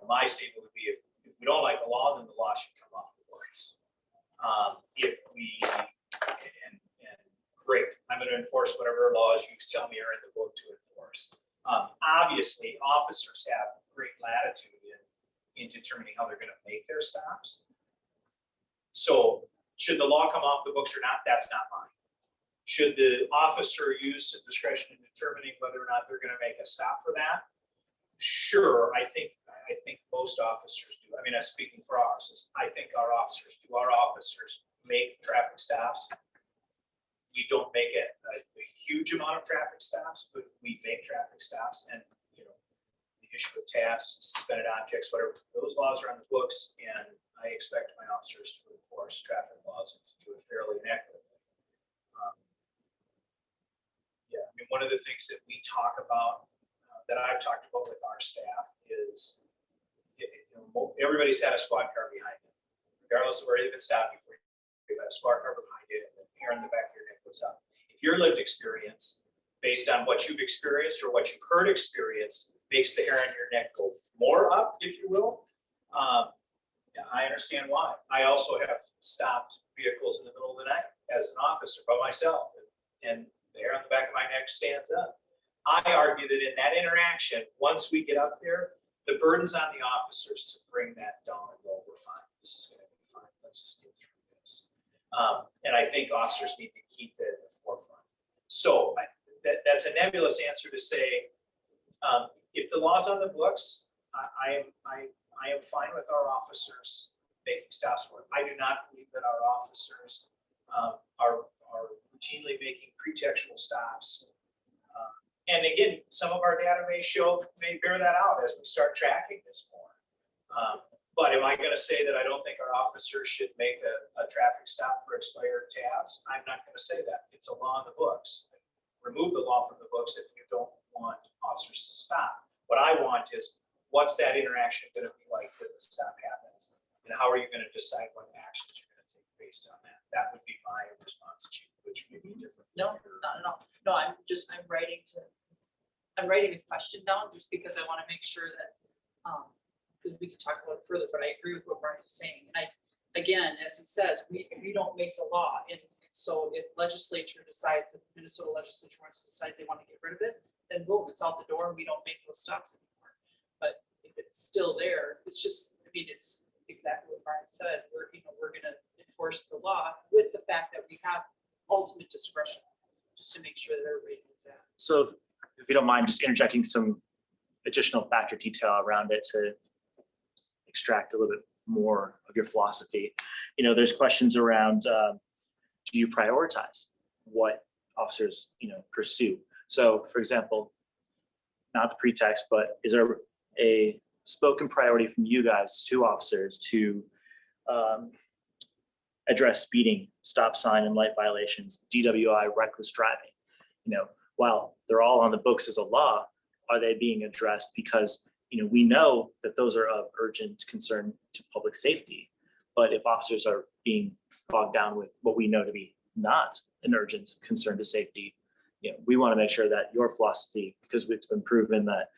my statement would be if we don't like the law, then the law should come off the books. If we, and great, I'm going to enforce whatever laws you tell me are in the book to enforce. Obviously, officers have great latitude in determining how they're going to make their stops. So should the law come off the books or not, that's not mine. Should the officer use discretion in determining whether or not they're going to make a stop for that? Sure, I think most officers do. I mean, I'm speaking for ours. I think our officers do. Our officers make traffic stops. We don't make a huge amount of traffic stops, but we make traffic stops. And the issue of tabs, suspended objects, whatever, those laws are on the books, and I expect my officers to enforce traffic laws and to do it fairly and equitably. I mean, one of the things that we talk about, that I've talked about with our staff is, everybody's had a squad car behind them, regardless of where they've been stopped before. You've got a squad car behind you, and the hair in the back of your neck goes up. If your lived experience, based on what you've experienced or what you've heard experienced, makes the hair on your neck go more up, if you will, I understand why. I also have stopped vehicles in the middle of the night as an officer by myself, and the hair on the back of my neck stands up. I argue that in that interaction, once we get up there, the burden's on the officers to bring that down and go, we're fine. This is going to be fine. Let's just get through this. And I think officers need to keep that at the forefront. So that's a nebulous answer to say, if the law's on the books, I am fine with our officers making stops for it. I do not believe that our officers are routinely making pretextual stops. And again, some of our data may bear that out as we start tracking this more. But am I gonna say that I don't think our officers should make a traffic stop for expired tabs? I'm not gonna say that. It's a law in the books. Remove the law from the books if you don't want officers to stop. What I want is, what's that interaction gonna be like when the stop happens? And how are you gonna decide what actions you're gonna take based on that? That would be my response, Chief, which may be different. No, not at all. No, I'm writing a question down just because I want to make sure that, because we can talk about it further, but I agree with what Brian's saying. And again, as he says, we don't make the law. And so if legislature decides, if Minnesota legislature decides they want to get rid of it, then boom, it's out the door and we don't make those stops anymore. But if it's still there, it's just, I mean, it's exactly what Brian said. We're going to enforce the law with the fact that we have ultimate discretion, just to make sure that everybody knows that. So if you don't mind just interjecting some additional factor detail around it to extract a little bit more of your philosophy. There's questions around, do you prioritize what officers, pursue? So for example, not the pretext, but is there a spoken priority from you guys to officers to address speeding, stop sign and light violations, DWI, reckless driving? While they're all on the books as a law, are they being addressed? Because we know that those are of urgent concern to public safety. But if officers are being bogged down with what we know to be not an urgent concern to safety, we want to make sure that your philosophy, because it's been proven that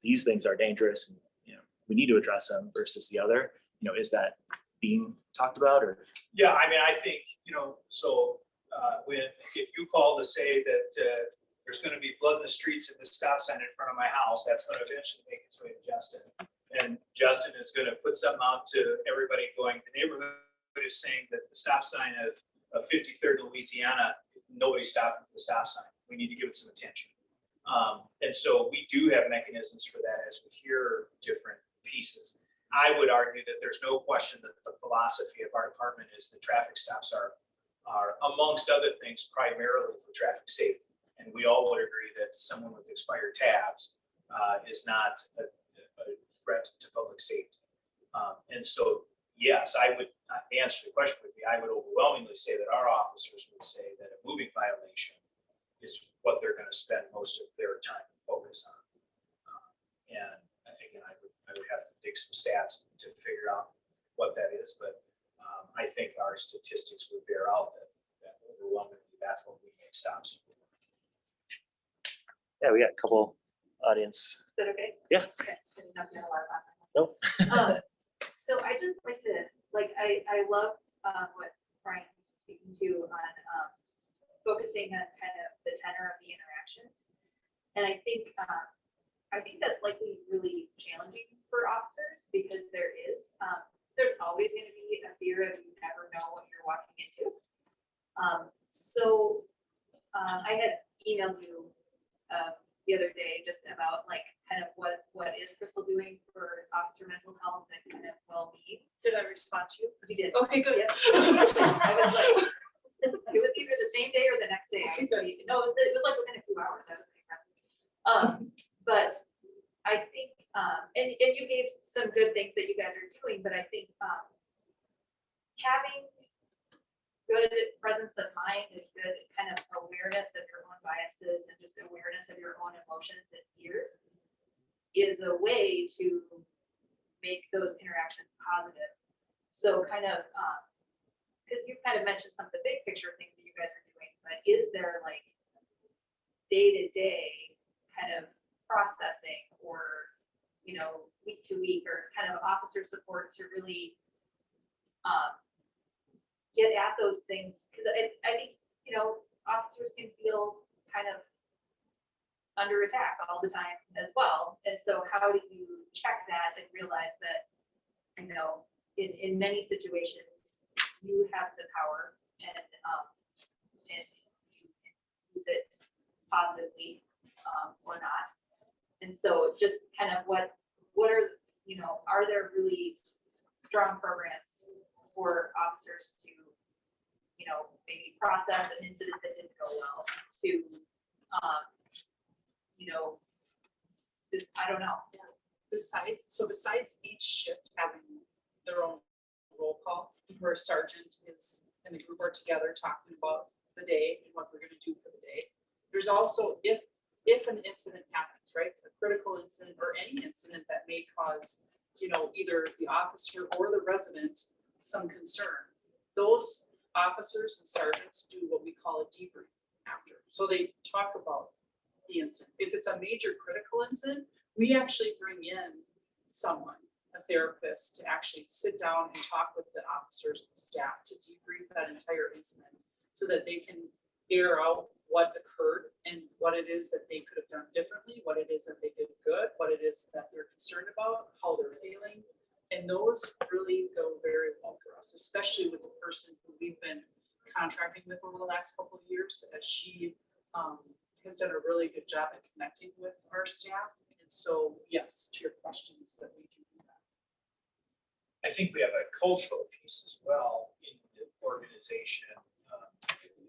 these things are dangerous and we need to address them versus the other. Is that being talked about? Or Yeah, I mean, I think, if you call to say that there's gonna be blood in the streets and the stop sign in front of my house, that's gonna eventually make its way to Justin. And Justin is gonna put something out to everybody going, the neighborhood is saying that the stop sign of 53rd in Louisiana, nobody's stopping for the stop sign. We need to give it some attention. And so we do have mechanisms for that as we hear different pieces. I would argue that there's no question that the philosophy of our department is that traffic stops are amongst other things primarily for traffic safety. And we all would agree that someone with expired tabs is not a threat to public safety. And so, yes, the answer to the question would be, I would overwhelmingly say that our officers would say that a moving violation is what they're going to spend most of their time and focus on. And again, I would have to dig some stats to figure out what that is, but I think our statistics would bear out that overwhelmingly that's what we make stops for. yeah, we got a couple audience. Is that okay? Yeah. Okay. Didn't know if you had a lot of that. Nope. So I just like to, I love what Brian's speaking to on focusing on kind of the tenor of the interactions. And I think that's likely really challenging for officers because there's always going to be a fear of you never know what you're walking into. I had emailed you the other day just about kind of what is Crystal doing for officer mental health and kind of well-being. Did I respond to you? You did. Okay, good. Yep. I was like, it was either the same day or the next day. No, it was like within a few hours. I was impressed. But I think, and you gave some good things that you guys are doing, but I think having good presence of mind and good kind of awareness of your own biases and just awareness of your own emotions and fears is a way to make those interactions positive. So kind of, because you kind of mentioned some of the big picture things that you guys are doing, but is there day-to-day kind of processing or, week to week or kind of officer support to really get at those things? Because I think, officers can feel kind of under attack all the time as well. And so how do you check that and realize that, in many situations, you have the power and you can use it positively or not. And so just kind of what are there really strong programs for officers to, maybe process an incident that didn't go well, to, just, I don't know, besides each shift having their own roll call, where a sergeant is, and the group are together talking about the day and what we're gonna do for the day. There's also, if an incident happens, right, a critical incident or any incident that may cause, either the officer or the resident some concern, those officers and sergeants do what we call a debrief after. So they talk about the incident. If it's a major critical incident, we actually bring in someone, a therapist, to actually sit down and talk with the officers and staff to debrief that entire incident so that they can air out what occurred and what it is that they could have done differently, what it is that they did good, what it is that they're concerned about, how they're feeling. And those really go very well for us, especially with the person who we've been contracting with over the last couple of years, as she has done a really good job at connecting with our staff. And so, yes, to your questions, that we can do that. I think we have a cultural piece as well in the organization.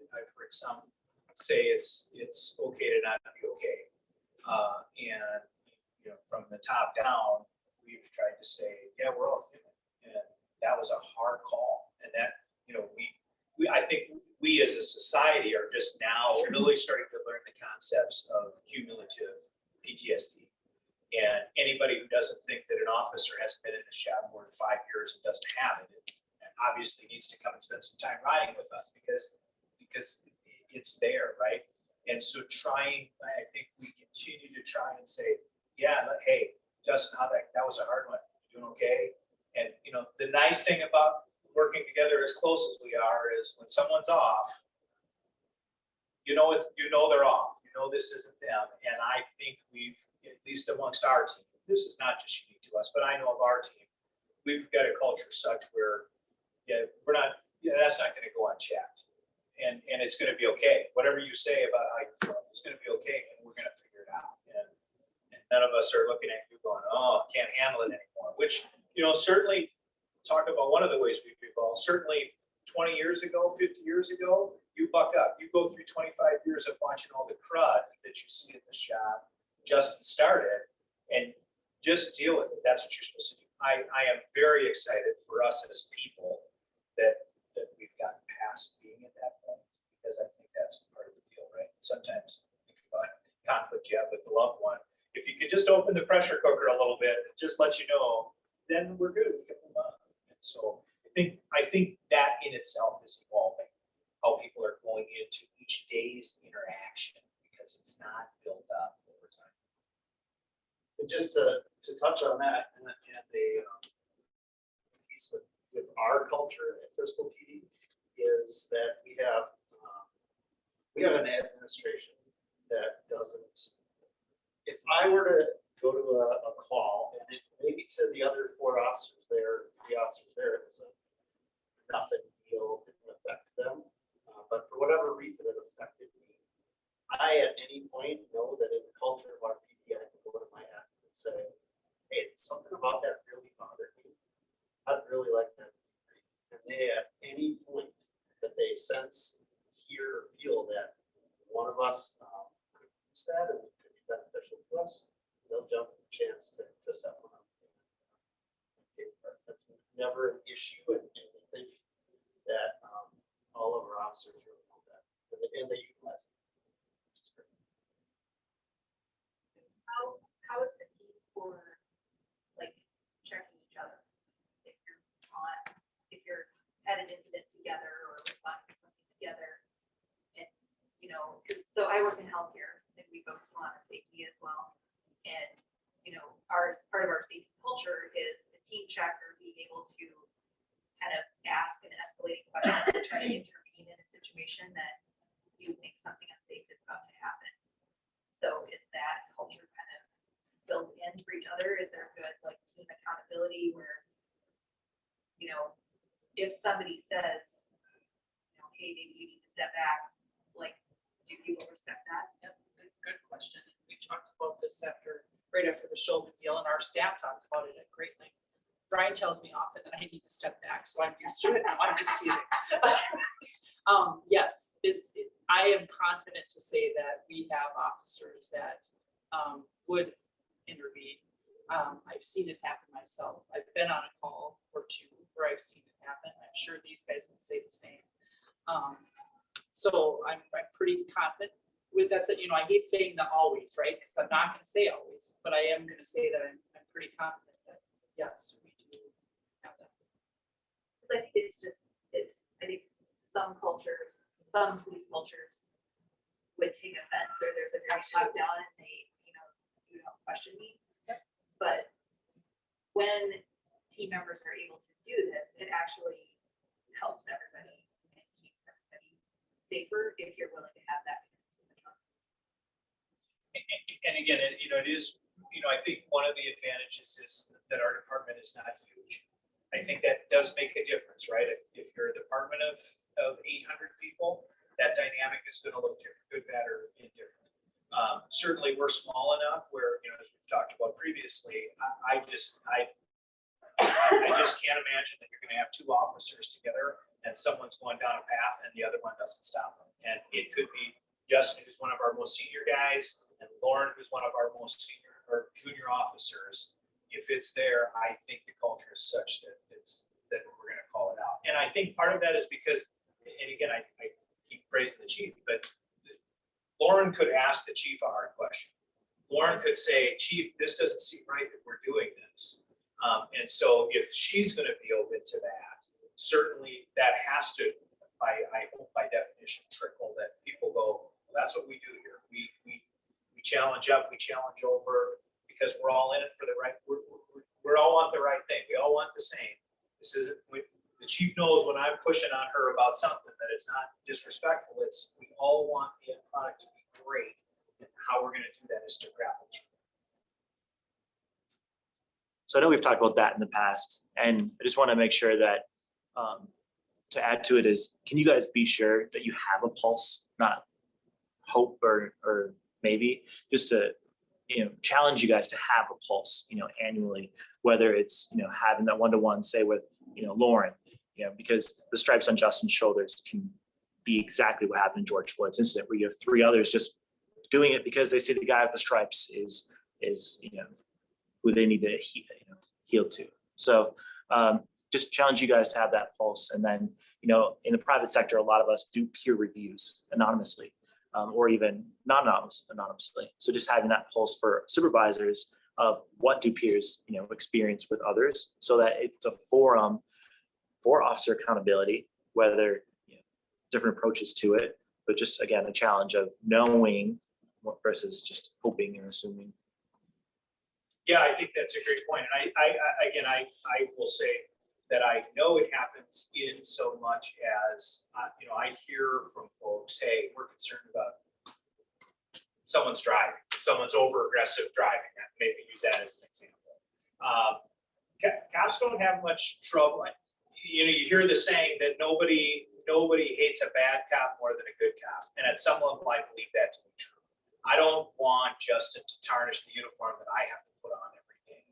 I've heard some say it's okay to not be okay. And from the top down, we've tried to say, yeah, we're all human. And that was a hard call. And that, I think we as a society are just now really starting to learn the concepts of cumulative PTSD. And anybody who doesn't think that an officer hasn't been in the shop more than 5 years and doesn't have it, obviously needs to come and spend some time riding with us because it's there, right? And so I think we continue to try and say, yeah, hey, Justin, that was a hard one. You doing okay? And the nice thing about working together as close as we are is when someone's off, they're off. This isn't them. And I think we've, at least amongst our team, this is not just unique to us, but I know of our team, we've got a culture such where, that's not going to go unchecked. And it's going to be okay. Whatever you say about how you feel, it's going to be okay, and we're going to figure it out. And none of us are looking at you going, oh, can't handle it anymore, which, certainly talk about one of the ways we've evolved. Certainly 20 years ago, 50 years ago, you buck up. You go through 25 years of watching all the crud that you see in the shop. Justin started, and just deal with it. That's what you're supposed to do. I am very excited for us as people that we've gotten past being at that point, because I think that's part of the deal, right? Sometimes think about conflict you have with the loved one. If you could just open the pressure cooker a little bit and just let you know, then we're good. We can move on. And so I think that in itself is evolving, how people are going into each day's interaction, because it's not built up over time. And just to touch on that, and a piece with our culture at Bristol PD is that we have an administration that doesn't. If I were to go to a call, and maybe to the other 4 officers there, 3 officers there, it was a nothing deal, didn't affect them, but for whatever reason it affected me. I at any point know that in the culture of our PD, I can go to my admin and say, hey, something about that really bothered me. I'd really like that. And they at any point that they sense, hear, or feel that one of us could use that and it could be beneficial to us, they'll jump at the chance to set one up. That's never an issue, and I think that all of our officers really know that, and they utilize it. How is the team for checking each other? If you're at an incident together or responding to something together, and so I work in healthcare and we focus a lot on safety as well. And part of our safety culture is a team check, or being able to kind of ask an escalating question and try to intervene in a situation that you think something unsafe is about to happen. So is that culture kind of built in for each other? Is there good team accountability where, if somebody says, hey, maybe you need to step back, do people respect that? Yep, good question. We talked about this right after the Shulman deal, and our staff talked about it at great length. Brian tells me often that I need to step back, so I'm used to it now. I'm just teasing. Yes, I am confident to say that we have officers that would intervene I've seen it happen myself. I've been on a call or two where I've seen it happen. I'm sure these guys would say the same. So I'm pretty confident with that. You know, I hate saying the always, right? Because I'm not going to say always, but I am going to say that I'm pretty confident that yes, we do have that. I think I think some cultures, some police cultures would take offense, or there's a very top down and they, you don't question me. But when team members are able to do this, it actually helps everybody and keeps everybody safer if you're willing to have that. And again, it is, I think one of the advantages is that our department is not huge. I think that does make a difference, right? If you're a department of 800 people, that dynamic is going to look different, good, bad, or indifferent. Certainly, we're small enough where, as we've talked about previously, I just can't imagine that you're going to have two officers together and someone's going down a path and the other one doesn't stop them. And it could be Justin, who's one of our most senior guys, and Lauren, who's one of our most senior or junior officers. If it's there, I think the culture is such that we're going to call it out. And I think part of that is because, and again, I keep praising the chief, but Lauren could ask the chief a hard question. Lauren could say, Chief, this doesn't seem right that we're doing this. And so if she's going to be open to that, certainly that has to, I hope by definition, trickle that people go, well, that's what we do here. We challenge up, we challenge over, because we're all in it for the right, we all want the right thing. We all want the same. This isn't, the chief knows when I'm pushing on her about something that it's not disrespectful. It's, we all want the end product to be great. And how we're going to do that is to grapple through. So I know we've talked about that in the past, and I just want to make sure that to add to it is, can you guys be sure that you have a pulse, not hope or maybe, just to challenge you guys to have a pulse, annually, whether it's having that one-to-one, say with Lauren, because the stripes on Justin's shoulders can be exactly what happened in George Floyd's incident, where you have three others just doing it because they see the guy with the stripes is who they need to heal to. So just challenge you guys to have that pulse. And then, in the private sector, a lot of us do peer reviews anonymously, or even not anonymously. So just having that pulse for supervisors of what do peers, experience with others, so that it's a forum for officer accountability, whether different approaches to it, but just again, a challenge of knowing versus just hoping and assuming. Yeah, I think that's a great point. And I will say that I know it happens in so much as, I hear from folks, hey, we're concerned about someone's driving, someone's over aggressive driving. Maybe use that as an example. Cops don't have much trouble. You hear the saying that nobody hates a bad cop more than a good cop. And at some level, I believe that to be true. I don't want Justin to tarnish the uniform that I have to put on every day.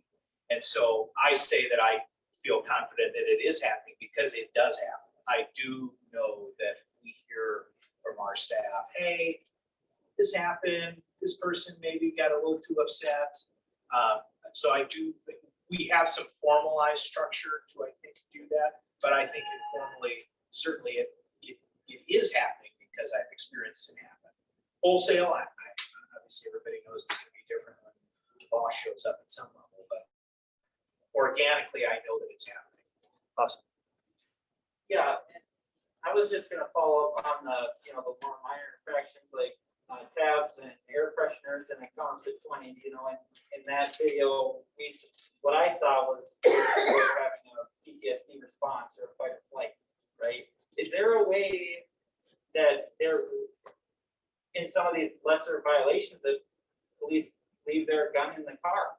And so I say that I feel confident that it is happening because it does happen. I do know that we hear from our staff, hey, this happened, this person maybe got a little too upset. So we have some formalized structure to, I think, do that. But I think informally, certainly it is happening because I've experienced it happen. Wholesale, obviously everybody knows it's going to be different when the boss shows up at some level, but organically, I know that it's happening. Awesome. Yeah, and I was just gonna follow up on the more minor infractions like tabs and air fresheners and a count to 20, in that video, what I saw was having a PTSD response or a fight or flight, right? Is there a way that in some of these lesser violations that police leave their gun in the car?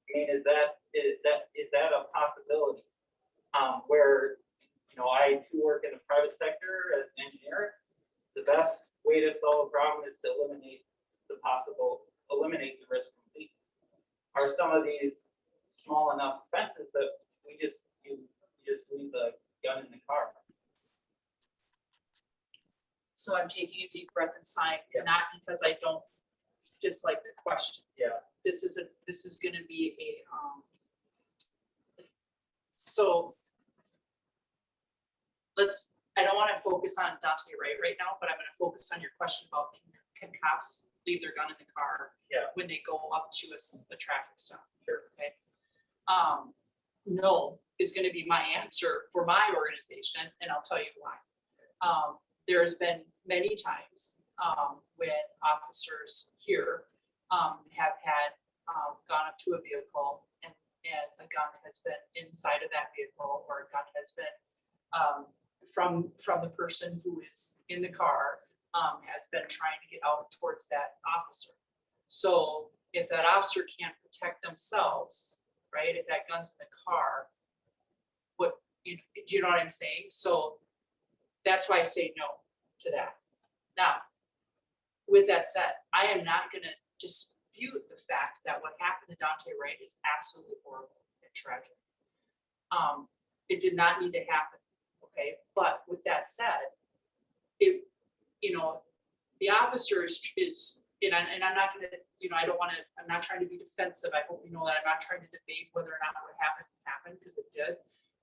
I mean, is that a possibility? Where I too work in the private sector as an engineer. The best way to solve a problem is to eliminate the risk completely. Are some of these small enough offenses that you just leave the gun in the car? So I'm taking a deep breath and sighing, not because I don't dislike the question. Yeah. this is gonna be so I don't wanna focus on Dante right now, but I'm gonna focus on your question about can cops leave their gun in the car? Yeah. When they go up to a traffic stop? Sure. Okay. No is gonna be my answer for my organization, and I'll tell you why. There has been many times, when officers here, have had, gone up to a vehicle and a gun has been inside of that vehicle, or a gun has been, from the person who is in the car, has been trying to get out towards that officer. So if that officer can't protect themselves, right, if that gun's in the car, do you know what I'm saying? So that's why I say no to that. Now, with that said, I am not gonna dispute the fact that what happened to Dante Wright is absolutely horrible and tragic. It did not need to happen, okay? But with that said, the officer is, and I'm not gonna, I'm not trying to be defensive. I hope you know that I'm not trying to debate whether or not what happened, because it did.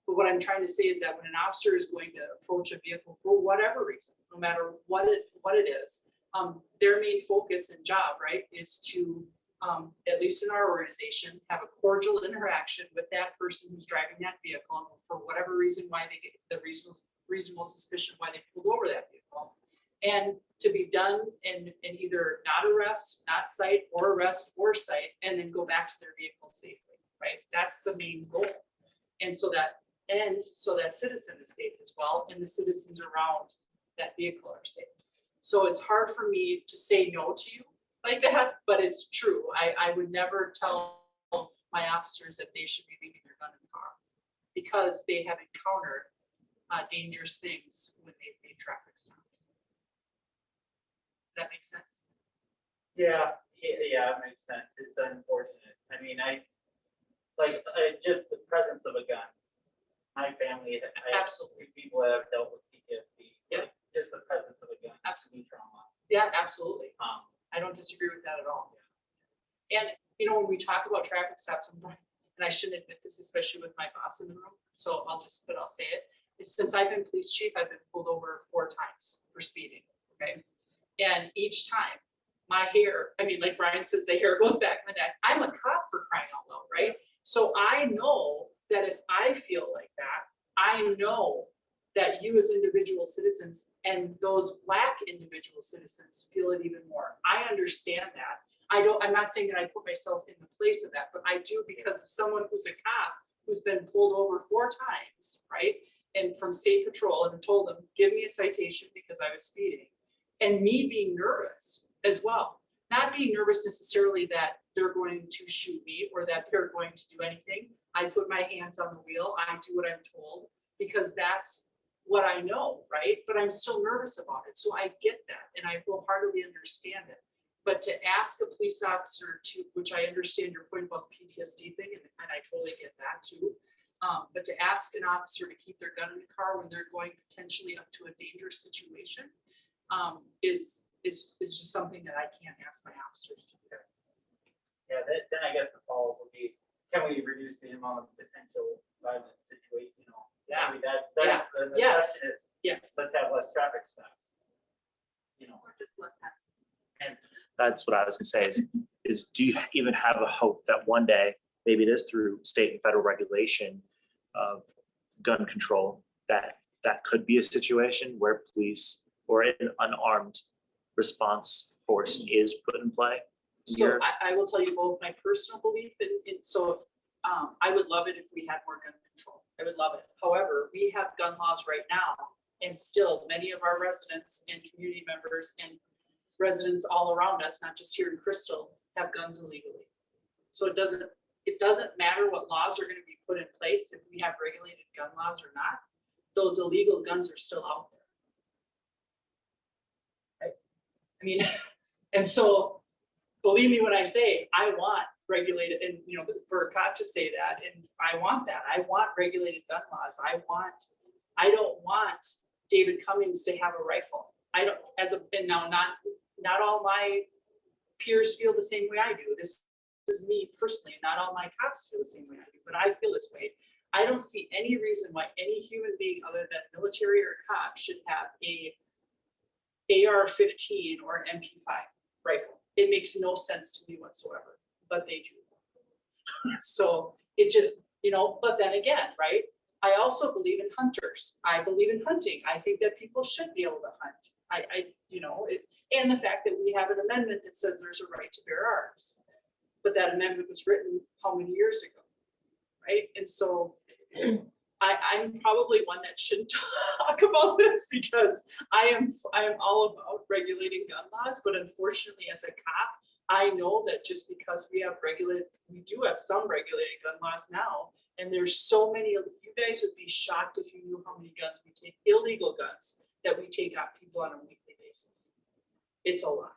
But what I'm trying to say is that when an officer is going to approach a vehicle for whatever reason, no matter what it is, their main focus and job, right, is to, at least in our organization, have a cordial interaction with that person who's driving that vehicle, and for whatever reason, why they get the reasonable suspicion why they pulled over that vehicle, and to be done in either not arrest, not cite, or arrest or cite, and then go back to their vehicle safely, right? That's the main goal. And so that citizen is safe as well, and the citizens around that vehicle are safe. So it's hard for me to say no to you like that, but it's true. I would never tell my officers that they should be leaving their gun in the car, because they have encountered dangerous things when they've made traffic stops. Does that make sense? Yeah, it makes sense. It's unfortunate. I mean, just the presence of a gun. My family, Absolutely. people have dealt with PTSD. Yeah. Just the presence of a gun. Absolutely. Trauma. Yeah, absolutely. I don't disagree with that at all. And when we talk about traffic stops, and I shouldn't admit this, especially with my boss in the room, so I'll say it. It's since I've been police chief, I've been pulled over 4 times for speeding. Okay. And each time my hair, like Brian says, the hair goes back in the neck. I'm a cop, for crying out loud, right? So I know that if I feel like that, I know that you as individual citizens and those Black individual citizens feel it even more. I understand that. I'm not saying that I put myself in the place of that, but I do, because of someone who's a cop who's been pulled over 4 times, right? And from state patrol, and told them, give me a citation because I was speeding. And me being nervous as well. Not being nervous necessarily that they're going to shoot me or that they're going to do anything. I put my hands on the wheel. I do what I'm told, because that's what I know, right? But I'm still nervous about it. So I get that, and I wholeheartedly understand it. But to ask a police officer to, which I understand your point about the PTSD thing, and I totally get that too. But to ask an officer to keep their gun in the car when they're going potentially up to a dangerous situation, is just something that I can't ask my officers to do. Yeah, then I guess the follow-up would be, can we reduce the amount of potential violent situation, Yeah. I mean, that's the Yes. question is, Yes. let's have less traffic stops. Or just less hats. And That's what I was gonna say is do you even have a hope that one day, maybe it is through state and federal regulation of gun control, that could be a situation where police or an unarmed response force is put in play? So I will tell you both my personal belief, I would love it if we had more gun control. I would love it. However, we have gun laws right now, and still many of our residents and community members and residents all around us, not just here in Crystal, have guns illegally. So it doesn't matter what laws are going to be put in place if we have regulated gun laws or not. Those illegal guns are still out there. Right? And so believe me when I say I want regulated, and for a cop to say that, and I want that. I want regulated gun laws. I don't want David Cummings to have a rifle. I don't, and now not all my peers feel the same way I do. This is me personally, not all my cops feel the same way I do, but I feel this way. I don't see any reason why any human being other than military or cop should have a AR-15 or an MP5 rifle. It makes no sense to me whatsoever, but they do. So it just, but then again, right? I also believe in hunters. I believe in hunting. I think that people should be able to hunt. And the fact that we have an amendment that says there's a right to bear arms. But that amendment was written how many years ago, right? And so I'm probably one that shouldn't talk about this because I am all about regulating gun laws, but unfortunately as a cop, I know that just because we do have some regulated gun laws now, and there's so many, you guys would be shocked if you knew how many guns we take, illegal guns that we take off people on a weekly basis. It's a lot.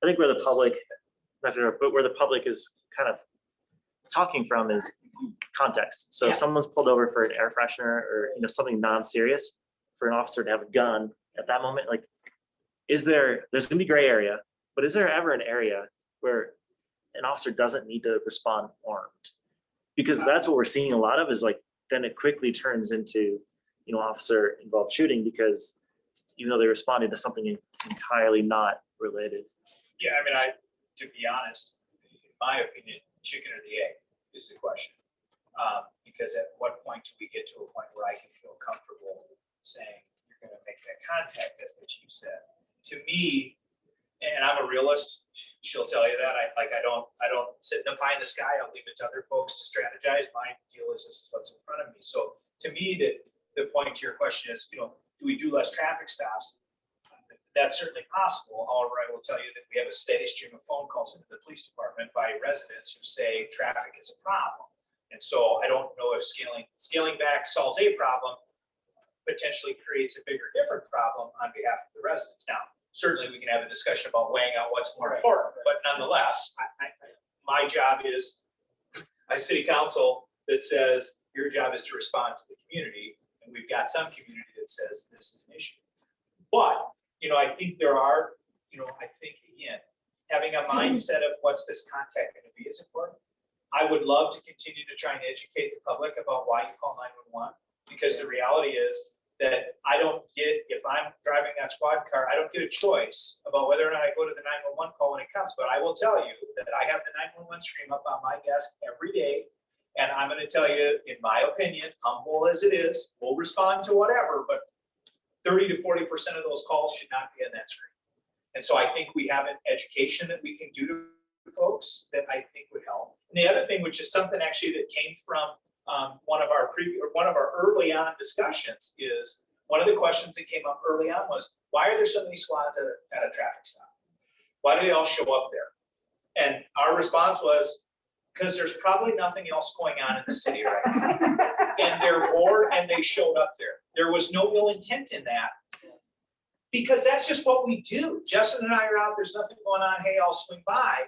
I think where the public, but where the public is kind of talking from is context. So Yeah. if someone's pulled over for an air freshener or something non-serious, for an officer to have a gun at that moment, like, there's gonna be gray area, but is there ever an area where an officer doesn't need to respond armed? Because that's what we're seeing a lot of, is like, then it quickly turns into, officer involved shooting, because even though they responded to something entirely not related. Yeah, I mean, to be honest, in my opinion, chicken or the egg is the question. Because at what point do we get to a point where I can feel comfortable saying you're going to make that contact, as the chief said? To me, and I'm a realist, she'll tell you that. I don't sit in the pie in the sky. I'll leave it to other folks to strategize. My deal is this is what's in front of me. So to me, the point to your question is, do we do less traffic stops? That's certainly possible. However, I will tell you that we have a steady stream of phone calls into the police department by residents who say traffic is a problem. And so I don't know if scaling back solves a problem, potentially creates a bigger, different problem on behalf of the residents. Now, certainly we can have a discussion about weighing out what's more important, but nonetheless, my job is a city council that says your job is to respond to the community, and we've got some community that says this is an issue. But I think there are, again, having a mindset of what's this contact going to be is important. I would love to continue to try and educate the public about why you call 911, because the reality is that I don't get, if I'm driving that squad car, I don't get a choice about whether or not I go to the 911 call when it comes. But I will tell you that I have the 911 stream up on my desk every day. And I'm going to tell you, in my opinion, humble as it is, we'll respond to whatever, but 30 to 40% of those calls should not be on that screen. And so I think we have an education that we can do to folks that I think would help. And the other thing, which is something actually that came from one of our early on discussions, is one of the questions that came up early on was, why are there so many squads at a traffic stop? Why do they all show up there? And our response was, because there's probably nothing else going on in the city right now. And they're bored and they showed up there. There was no ill intent in that, because that's just what we do. Justin and I are out, there's nothing going on, hey, I'll swing by,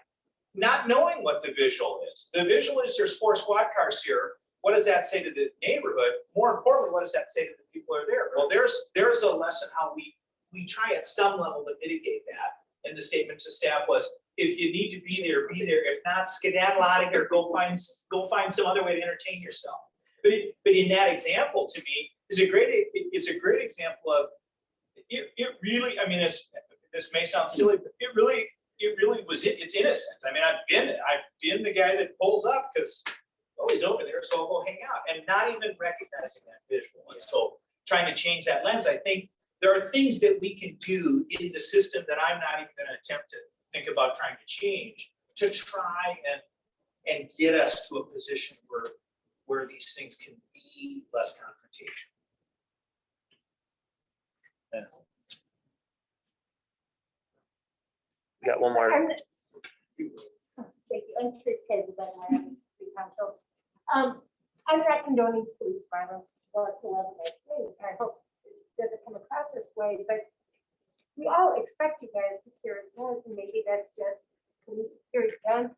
not knowing what the visual is. The visual is there's 4 squad cars here. What does that say to the neighborhood? More importantly, what does that say to the people who are there? Well, there's a lesson how we try at some level to mitigate that. And the statement to staff was, if you need to be there, be there. If not, skedaddle out of here, go find some other way to entertain yourself. But in that example, to me, is a great example of it really, I mean, this may sound silly, but it really was, it's innocent. I mean, I've been the guy that pulls up because, oh, he's over there, so I'll go hang out, and not even recognizing that visual. And so trying to change that lens, I think there are things that we can do in the system that I'm not even going to attempt to think about trying to change, to try and get us to a position where these things can be less confrontation. Yeah. We got one more. Thank you. I'm Trish Casey, but I'm City Council. I'm not condoning police violence whatsoever. I hope it doesn't come across this way, but we all expect you guys to carry guns, and maybe that's just police carry guns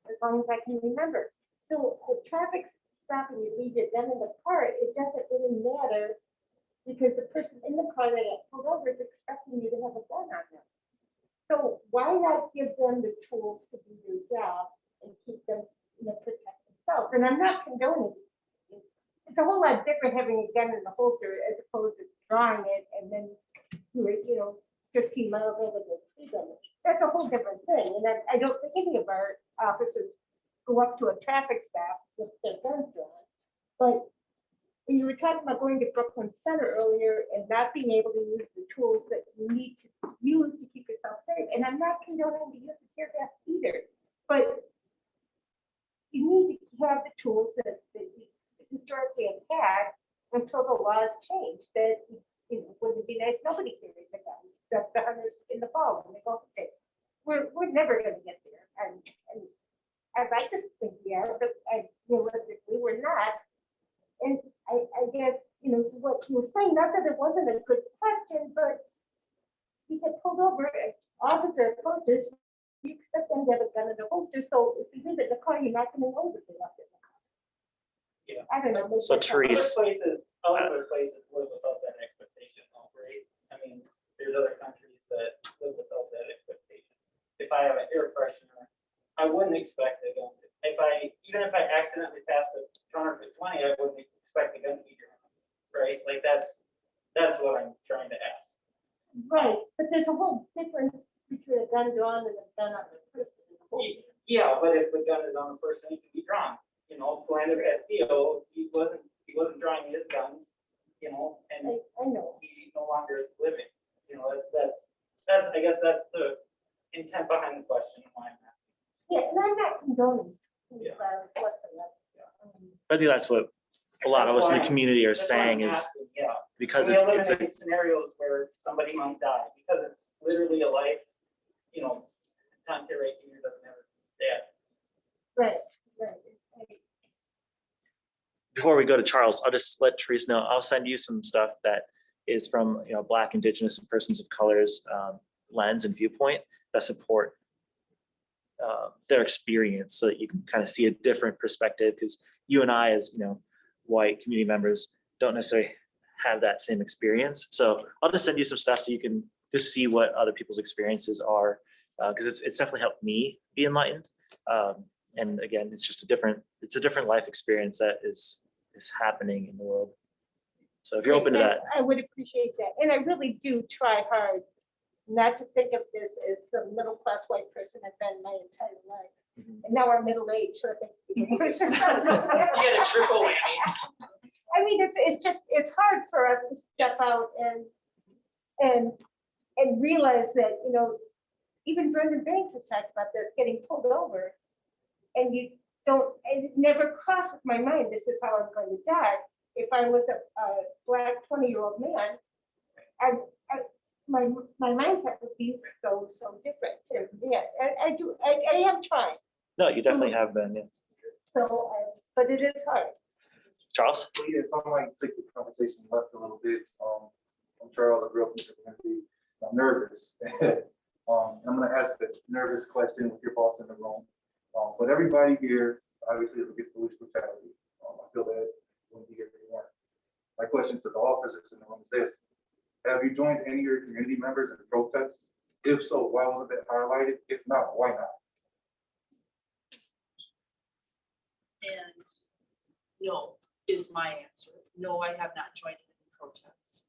as long as I can remember. So the traffic stop and you leave your gun in the car, it doesn't really matter, because the person in the car that got pulled over is expecting you to have a gun on them. So why not give them the tools to do their job? and keep them, protect themselves. And I'm not condoning it. It's a whole lot different having a gun in the holster as opposed to drawing it and then you're 15 miles over the speed limit. That's a whole different thing. And I don't think any of our officers go up to a traffic stop with their guns drawn. But when you were talking about going to Brooklyn Center earlier and not being able to use the tools that you need to use to keep yourself safe, and I'm not condoning to use the tear gas either, but you need to have the tools that you historically have had until the laws change. That wouldn't it be nice? Nobody carries a gun except the hunters in the fall when they go fishing. We're never going to get there, and I'd like to think we are, but realistically we're not. And I guess, what you were saying, not that it wasn't a good question, but you get pulled over, an officer approaches, you expect them to have a gun in the holster, so if you leave it in the car, you're not gonna know that they left it in the car. Yeah. I don't know. maybe So that's not- Therese- Other places live without that expectation, right? I mean, there's other countries that live without that expectation. If I have an air freshener, I wouldn't expect a gun. Even if I accidentally passed a counterfeit 20, I wouldn't expect a gun to be drawn, right? Like that's what I'm trying to ask. Right, but there's a whole difference between a gun drawn and a gun on the person. in the holster. Yeah, but if the gun is on the person, it can be drawn. Flanders Castillo, he wasn't drawing his gun, and I know. he no longer is living. That's I guess that's the intent behind the question and why I'm asking. Yeah, and I'm not condoning police Yeah. violence whatsoever. I think that's what a lot of us in the community are That's why I'm saying is asking, yeah. because We it's eliminate scenarios where somebody might die because it's literally a life, time to rate here doesn't have that. Right. before we go to Charles, I'll just let Therese know, I'll send you some stuff that is from, Black, Indigenous, and persons of colors lens and viewpoint that support their experience so that you can kind of see a different perspective, because you and I as, white community members don't necessarily have that same experience. So I'll just send you some stuff so you can just see what other people's experiences are, because it's definitely helped me be enlightened. And again, it's a different life experience that is happening in the world. So if you're open to that. I would appreciate that. And I really do try hard not to think of this as the middle-class white person I've been my entire life. Mhm. And now we're middle-aged, so it makes it even worse. You get a triple whammy. I mean, it's hard for us to step out and realize that, even Brendan Banks has talked about this, getting pulled over. And it never crosses my mind, this is how I'm going to die. If I was a Black 20-year-old man, my mindset would be so different. And yeah, I am trying. No, you definitely have been, yeah. So, but it is hard. Charles? Yeah, if I might take the conversation left a little bit, I'm Charles, I grew up in the community, I'm nervous. I'm gonna ask a nervous question with your boss in the room. But everybody here obviously is against police brutality. I feel that when you get everyone. My question to the officers in the room is this: have you joined any of your community members in protests? If so, why wasn't that highlighted? If not, why not? And no is my answer. No, I have not joined in any protests.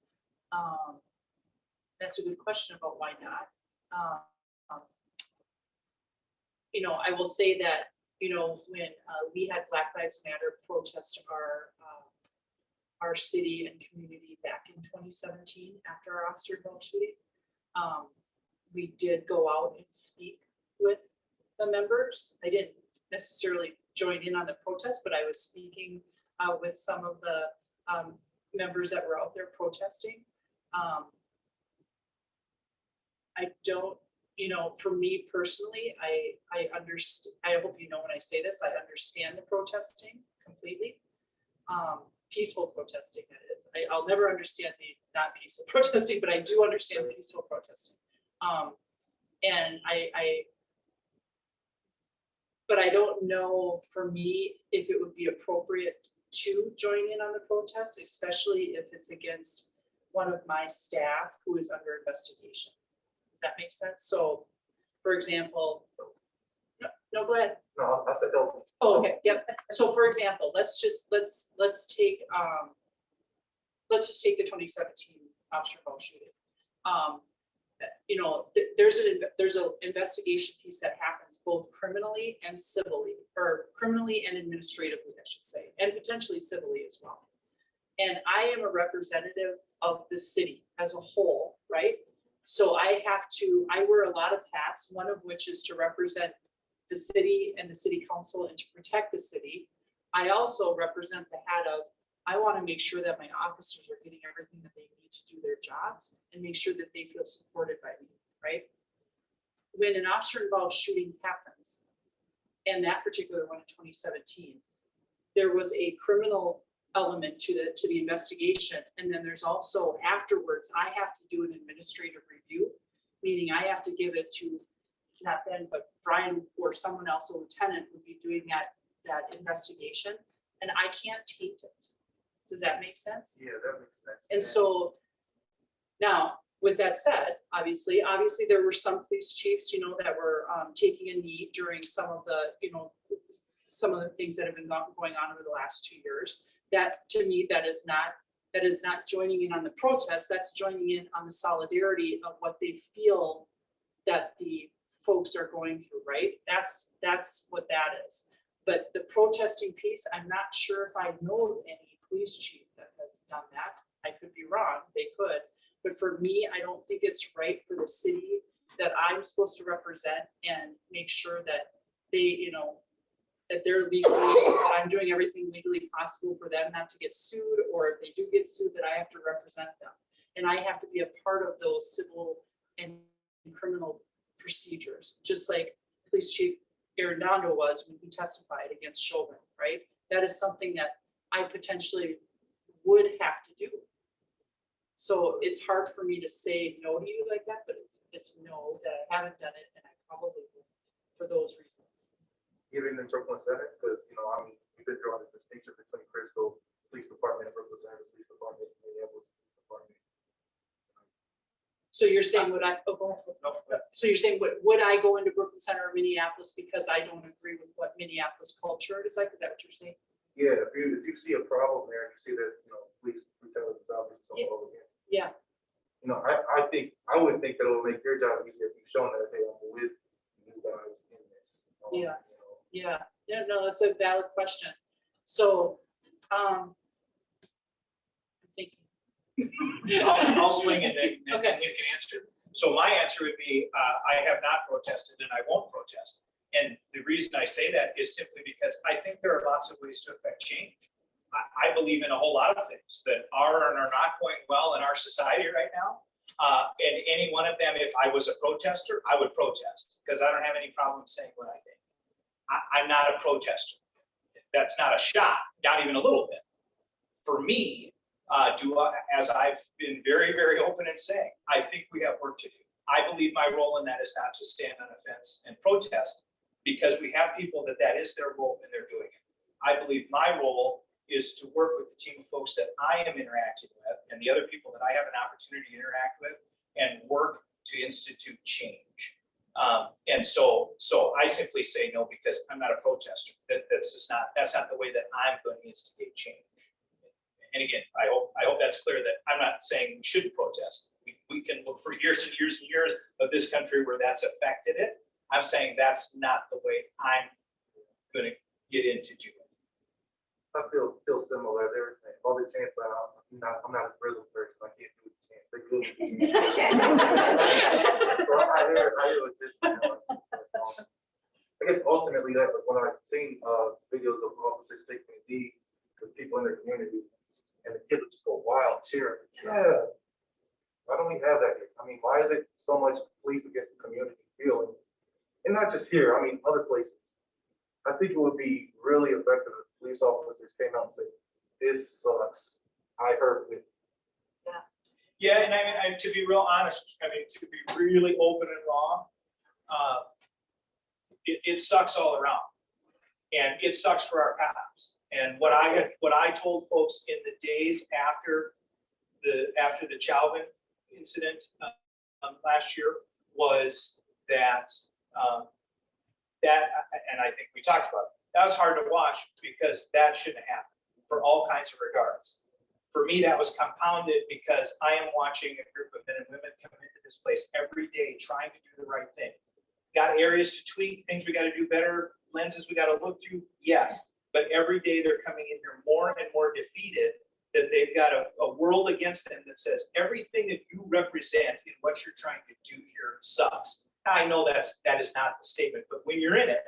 That's a good question about why not. I will say that, when we had Black Lives Matter protest our city and community back in 2017 after our officer involved shooting, we did go out and speak with the members. I didn't necessarily join in on the protest, but I was speaking with some of the members that were out there protesting. I don't, for me personally, I understand, I hope you know when I say this, I understand the protesting completely. Peaceful protesting, that is. I'll never understand the not peaceful protesting, but I do understand peaceful protesting. But I don't know for me if it would be appropriate to join in on the protest, especially if it's against one of my staff who is under investigation. Does that make sense? So, for example, No, go ahead. No, I said help. Oh, okay, yep. So for example, let's just take, let's just take the 2017 Oxford ball shooting. You know, there's an investigation piece that happens both criminally and civilly, or criminally and administratively, I should say, and potentially civilly as well. And I am a representative of the city as a whole, right? So I wear a lot of hats, one of which is to represent the city and the city council and to protect the city. I also represent the hat of, I want to make sure that my officers are getting everything that they need to do their jobs and make sure that they feel supported by me, right? When an officer-involved shooting happens, and that particular one in 2017, there was a criminal element to the investigation, and then there's also afterwards, I have to do an administrative review, meaning I have to give it to, not Ben, but Brian or someone else, a lieutenant would be doing that investigation, and I can't taint it. Does that make sense? Yeah, that makes sense. And so now, with that said, obviously there were some police chiefs, you know, that were taking a knee during some of the things that have been going on over the last 2 years. That to me, that is not joining in on the protest. That's joining in on the solidarity of what they feel that the folks are going through, right? That's what that is. But the protesting piece, I'm not sure if I know of any police chief that has done that. I could be wrong, they could. But for me, I don't think it's right for the city that I'm supposed to represent and make sure that they, you know, that they're legally, that I'm doing everything legally possible for them not to get sued, or if they do get sued, that I have to represent them. And I have to be a part of those civil and criminal procedures, just like Police Chief Arredondo was when he testified against Chauvin, right? That is something that I potentially would have to do. So it's hard for me to say no to you like that, but it's no, that I haven't done it, and I probably won't for those reasons. Even in Brooklyn Center, because, you know, I mean, we've been drawing a distinction between Crystal Police Department and Brooklyn Center Police Department, and Minneapolis Police Department. So you're saying would I, so you're saying would I go into Brooklyn Center or Minneapolis because I don't agree with what Minneapolis culture is like? Is that what you're saying? Yeah, if you see a problem there and you see that, you know, police intelligence officers Yeah. all over against, Yeah, you know, I would think that it would make your job easier if you've shown that, hey, I'm with you guys in this. Yeah. You know. yeah, no, that's a valid question. So, I'm thinking. I'll swing it and Okay. you can answer. So my answer would be, I have not protested and I won't protest. And the reason I say that is simply because I think there are lots of ways to affect change. I believe in a whole lot of things that are and are not going well in our society right now. And any one of them, if I was a protester, I would protest because I don't have any problem saying what I think. I'm not a protester. That's not a shot, not even a little bit. For me, as I've been very, very open in saying, I think we have work to do. I believe my role in that is not to stand on a fence and protest, because we have people that is their role and they're doing it. I believe my role is to work with the team of folks that I am interacting with and the other people that I have an opportunity to interact with and work to institute change. And so I simply say no because I'm not a protester. That's not the way that I'm going to instigate change. And again, I hope that's clear that I'm not saying we shouldn't protest. We can look for years and years and years of this country where that's affected it. I'm saying that's not the way I'm going to get into doing it. I feel similar. There's all the chance I'm not a prison person. I can't do the chance. They good. So I hear what you're saying. I guess ultimately that when I've seen videos of officers taking a knee with people in their community, and the kids will just go wild cheering. Yeah. Why don't we have that here? I mean, why is it so much police against the community feeling? And not just here, I mean, other places. I think it would be really effective if police officers came out and said, this sucks. I hurt with. Yeah, and I mean, to be real honest, I mean, to be really open and raw, it sucks all around. And it sucks for our cops. And what I told folks in the days after the Chauvin incident last year was that and I think we talked about it, that was hard to watch because that shouldn't happen for all kinds of regards. For me, that was compounded because I am watching a group of men and women come into this place every day trying to do the right thing. Got areas to tweak, things we got to do better, lenses we got to look through, yes. But every day they're coming in here more and more defeated that they've got a world against them that says everything that you represent in what you're trying to do here sucks. Now, I know that is not the statement, but when you're in it,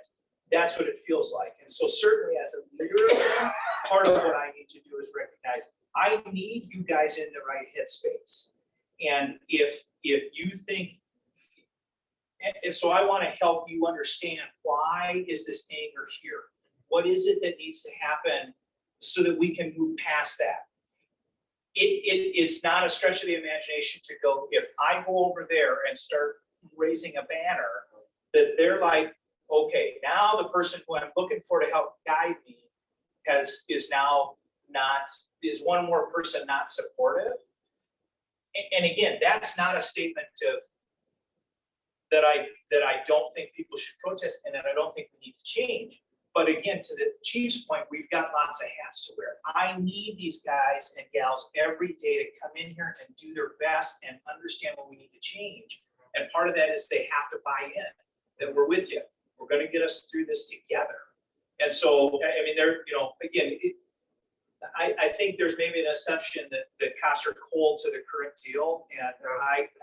that's what it feels like. And so certainly as a leader, part of what I need to do is recognize I need you guys in the right headspace. And if you think, and so I want to help you understand why is this anger here? What is it that needs to happen so that we can move past that? It's not a stretch of the imagination to go, if I go over there and start raising a banner, that they're like, okay, now the person who I'm looking for to help guide me is one more person not supportive. And again, that's not a statement of that I don't think people should protest and that I don't think we need to change. But again, to the chief's point, we've got lots of hats to wear. I need these guys and gals every day to come in here and do their best and understand what we need to change. And part of that is they have to buy in, that we're with you. We're going to get us through this together. And so, I mean, again, I think there's maybe an assumption that cops are cold to the current deal. And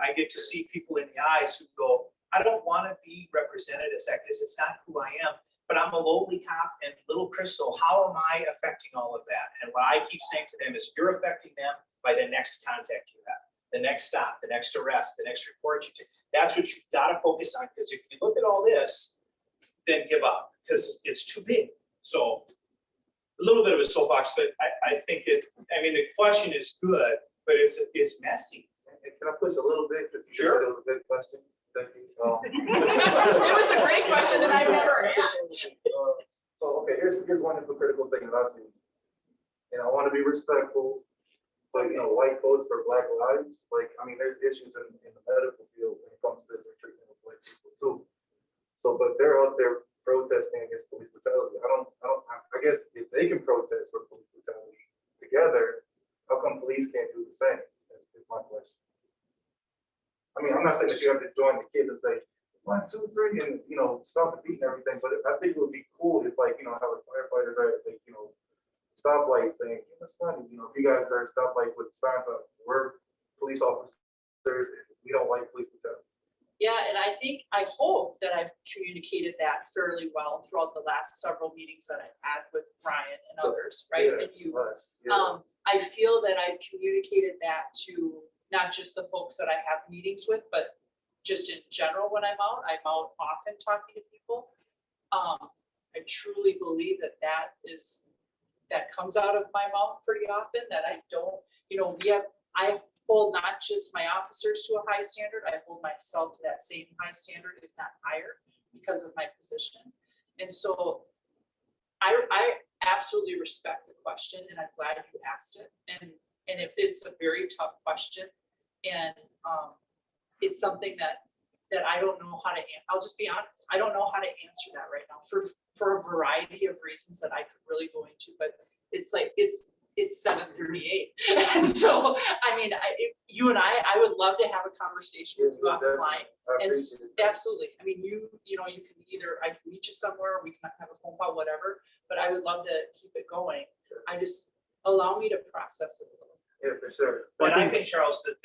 I get to see people in the eyes who go, I don't want to be represented as that because it's not who I am. But I'm a lowly cop and little Crystal, how am I affecting all of that? And what I keep saying to them is you're affecting them by the next contact you have, the next stop, the next arrest, the next report you take. That's what you've got to focus on, because if you look at all this, then give up because it's too big. So a little bit of a soapbox, but I think the question is good, but it's messy. Can I push a little bit since you Sure. said it was a good question? Thank you. It was a great question that I've never asked. So, okay, here's one hypocritical thing that I've seen. And I want to be respectful, but, white votes for Black lives, there's issues in the medical field when it comes to the treatment of Black people too. So, but they're out there protesting against police brutality. I guess if they can protest for police brutality together, how come police can't do the same? Is my question. I'm not saying that you have to join the kids and say 1, 2, 3, and stop the beat and everything. But I think it would be cool if, how the firefighters are at stoplights saying, it's funny, if you guys are at stoplights with signs up, we're police officers, we don't like police brutality. Yeah, and I hope that I've communicated that fairly well throughout the last several meetings that I've had with Brian and others, right? Yeah, And you, yeah. I feel that I've communicated that to not just the folks that I have meetings with, but just in general when I'm out often talking to people. I truly believe that comes out of my mouth pretty often, that I don't, I hold not just my officers to a high standard, I hold myself to that same high standard, if not higher, because of my position. And so I absolutely respect the question, and I'm glad you asked it. And it's a very tough question, and it's something that I don't know how to. I'll just be honest. I don't know how to answer that right now for a variety of reasons that I could really go into. But it's 7:38, and so you and I would love to have a conversation with you offline. And absolutely, you can I can meet you somewhere, we can have a phone call, whatever. But I would love to keep it going. I just allow me to process it a little. Yeah, for sure. But I think, Charles, that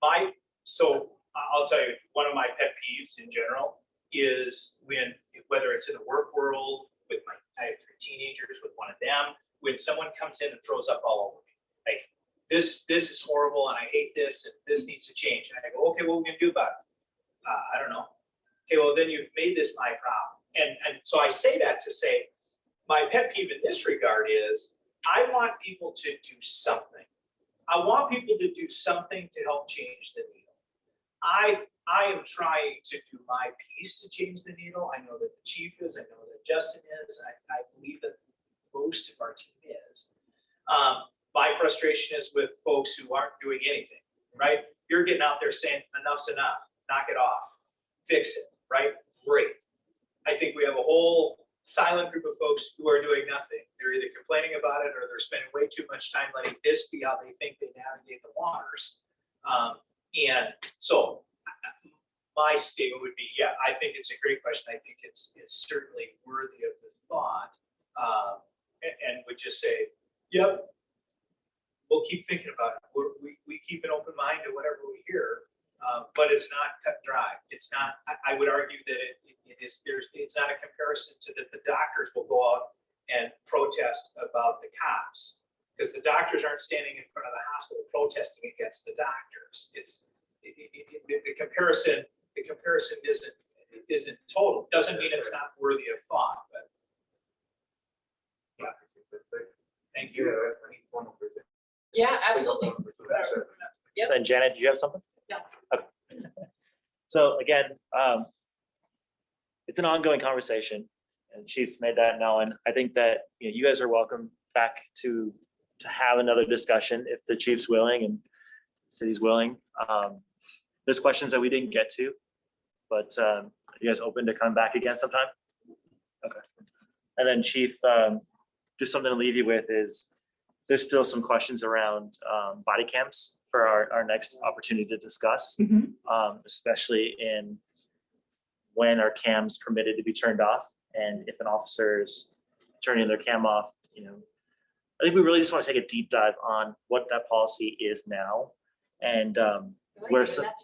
I'll tell you, one of my pet peeves in general is whether it's in the work world I have 3 teenagers with one of them, when someone comes in and throws up all over me, like this is horrible and I hate this and this needs to change. And I go, okay, what are we gonna do about it? I don't know. Okay, well then you've made this my problem. And so I say that to say, my pet peeve in this regard is I want people to do something. I want people to do something to help change the needle. I am trying to do my piece to change the needle. I know that the chief is, I know that Justin is, I believe that most of our team is. My frustration is with folks who aren't doing anything, right? You're getting out there saying enough's enough, knock it off. fix it, right? Great. I think we have a whole silent group of folks who are doing nothing. They're either complaining about it or they're spending way too much time letting this be how they think they navigate the waters. And so my statement would be, yeah, I think it's a great question. I think it's certainly worthy of the thought. And would just say, yep, we'll keep thinking about it. We keep an open mind to whatever we hear, but it's not cut and dry. It's not, I would argue that it's not a comparison to that the doctors will go out and protest about the cops. Because the doctors aren't standing in front of the hospital protesting against the doctors. The comparison isn't total. Doesn't mean it's not worthy of thought, but yeah. Thank you. Yeah, absolutely. And Janet, do you have something? Yeah. Okay. So again, it's an ongoing conversation, and Chief's made that known. I think that you guys are welcome back to have another discussion if the Chief's willing and the city's willing. There's questions that we didn't get to, but are you guys open to come back again sometime? Okay. And then Chief, just something to leave you with is there's still some questions around body cams for our next opportunity to discuss, especially in when are cams permitted to be turned off, and if an officer is turning their cam off, I think we really just want to take a deep dive on what that policy is now. And where some, Have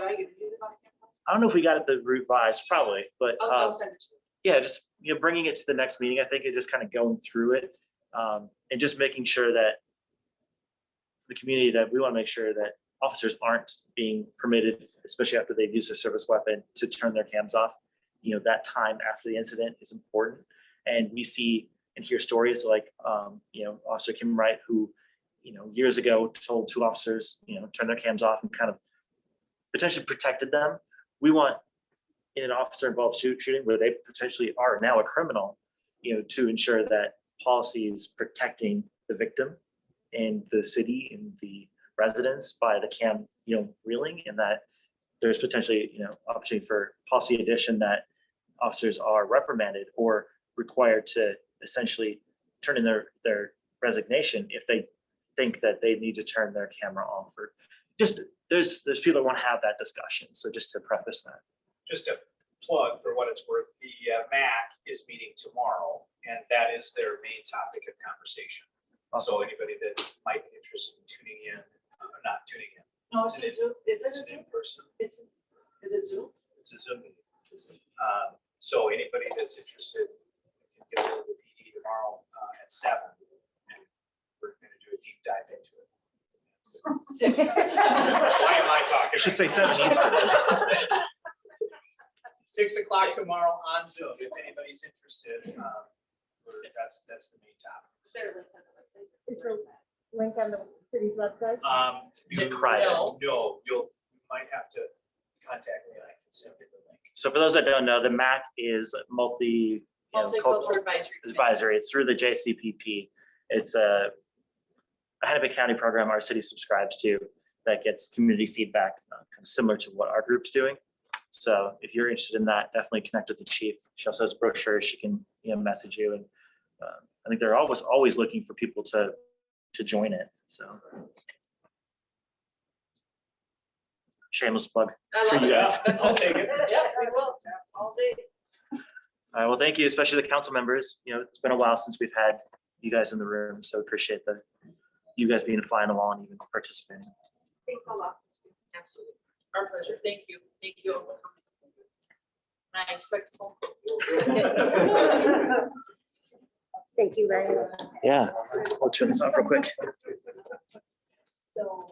I given you the body cam policy? I don't know if we got it the revised, probably, but I'll send it to yeah, just bringing it to the next meeting. I think it just kind of going through it and just making sure that the community, that we want to make sure that officers aren't being permitted, especially after they've used their service weapon, to turn their cams off. That time after the incident is important, and we see and hear stories like Officer Kim Wright, who years ago told two officers turn their cams off and kind of potentially protected them. We want, in an officer involved shooting where they potentially are now a criminal, to ensure that policy is protecting the victim and the city and the residents by the cam reeling, and that there's potentially opportunity for policy addition that officers are reprimanded or required to essentially turn in their resignation if they think that they need to turn their camera off, or just there's people that want to have that discussion. So just to preface that. Just a plug for what it's worth, the MAC is meeting tomorrow, and that is their main topic of conversation. So anybody that might be interested in tuning in, not tuning in. No, it's a Zoom. Is it a It's Zoom? in person. Is it Zoom? It's a Zoom meeting. So anybody that's interested can get a hold of the PD tomorrow at 7, and we're going to do a deep dive into it. Why am I talking? I should say 7 Eastern. 6 o'clock tomorrow on Zoom, if anybody's interested. That's the main topic. Is there a link on the city's website? Is it private? No, you might have to contact me and I can send you the link. So for those that don't know, the MAC is Multicultural Advisory. advisory. It's through the JCPP. It's a Hennepin County program our city subscribes to that gets community feedback, kind of similar to what our group's doing. So if you're interested in that, definitely connect with the chief. She also has brochures. She can message you, and I think they're always looking for people to join it. So shameless plug for you guys. I'll take it. Yeah, we will, all day. All right, well, thank you, especially the council members. It's been a while since we've had you guys in the room, so appreciate you guys being flying along and even participating. Thanks a lot. Absolutely. Our pleasure. Thank you. Thank you all for coming. I expect a phone call. Thank you very much. Yeah, we'll turn this off real quick. So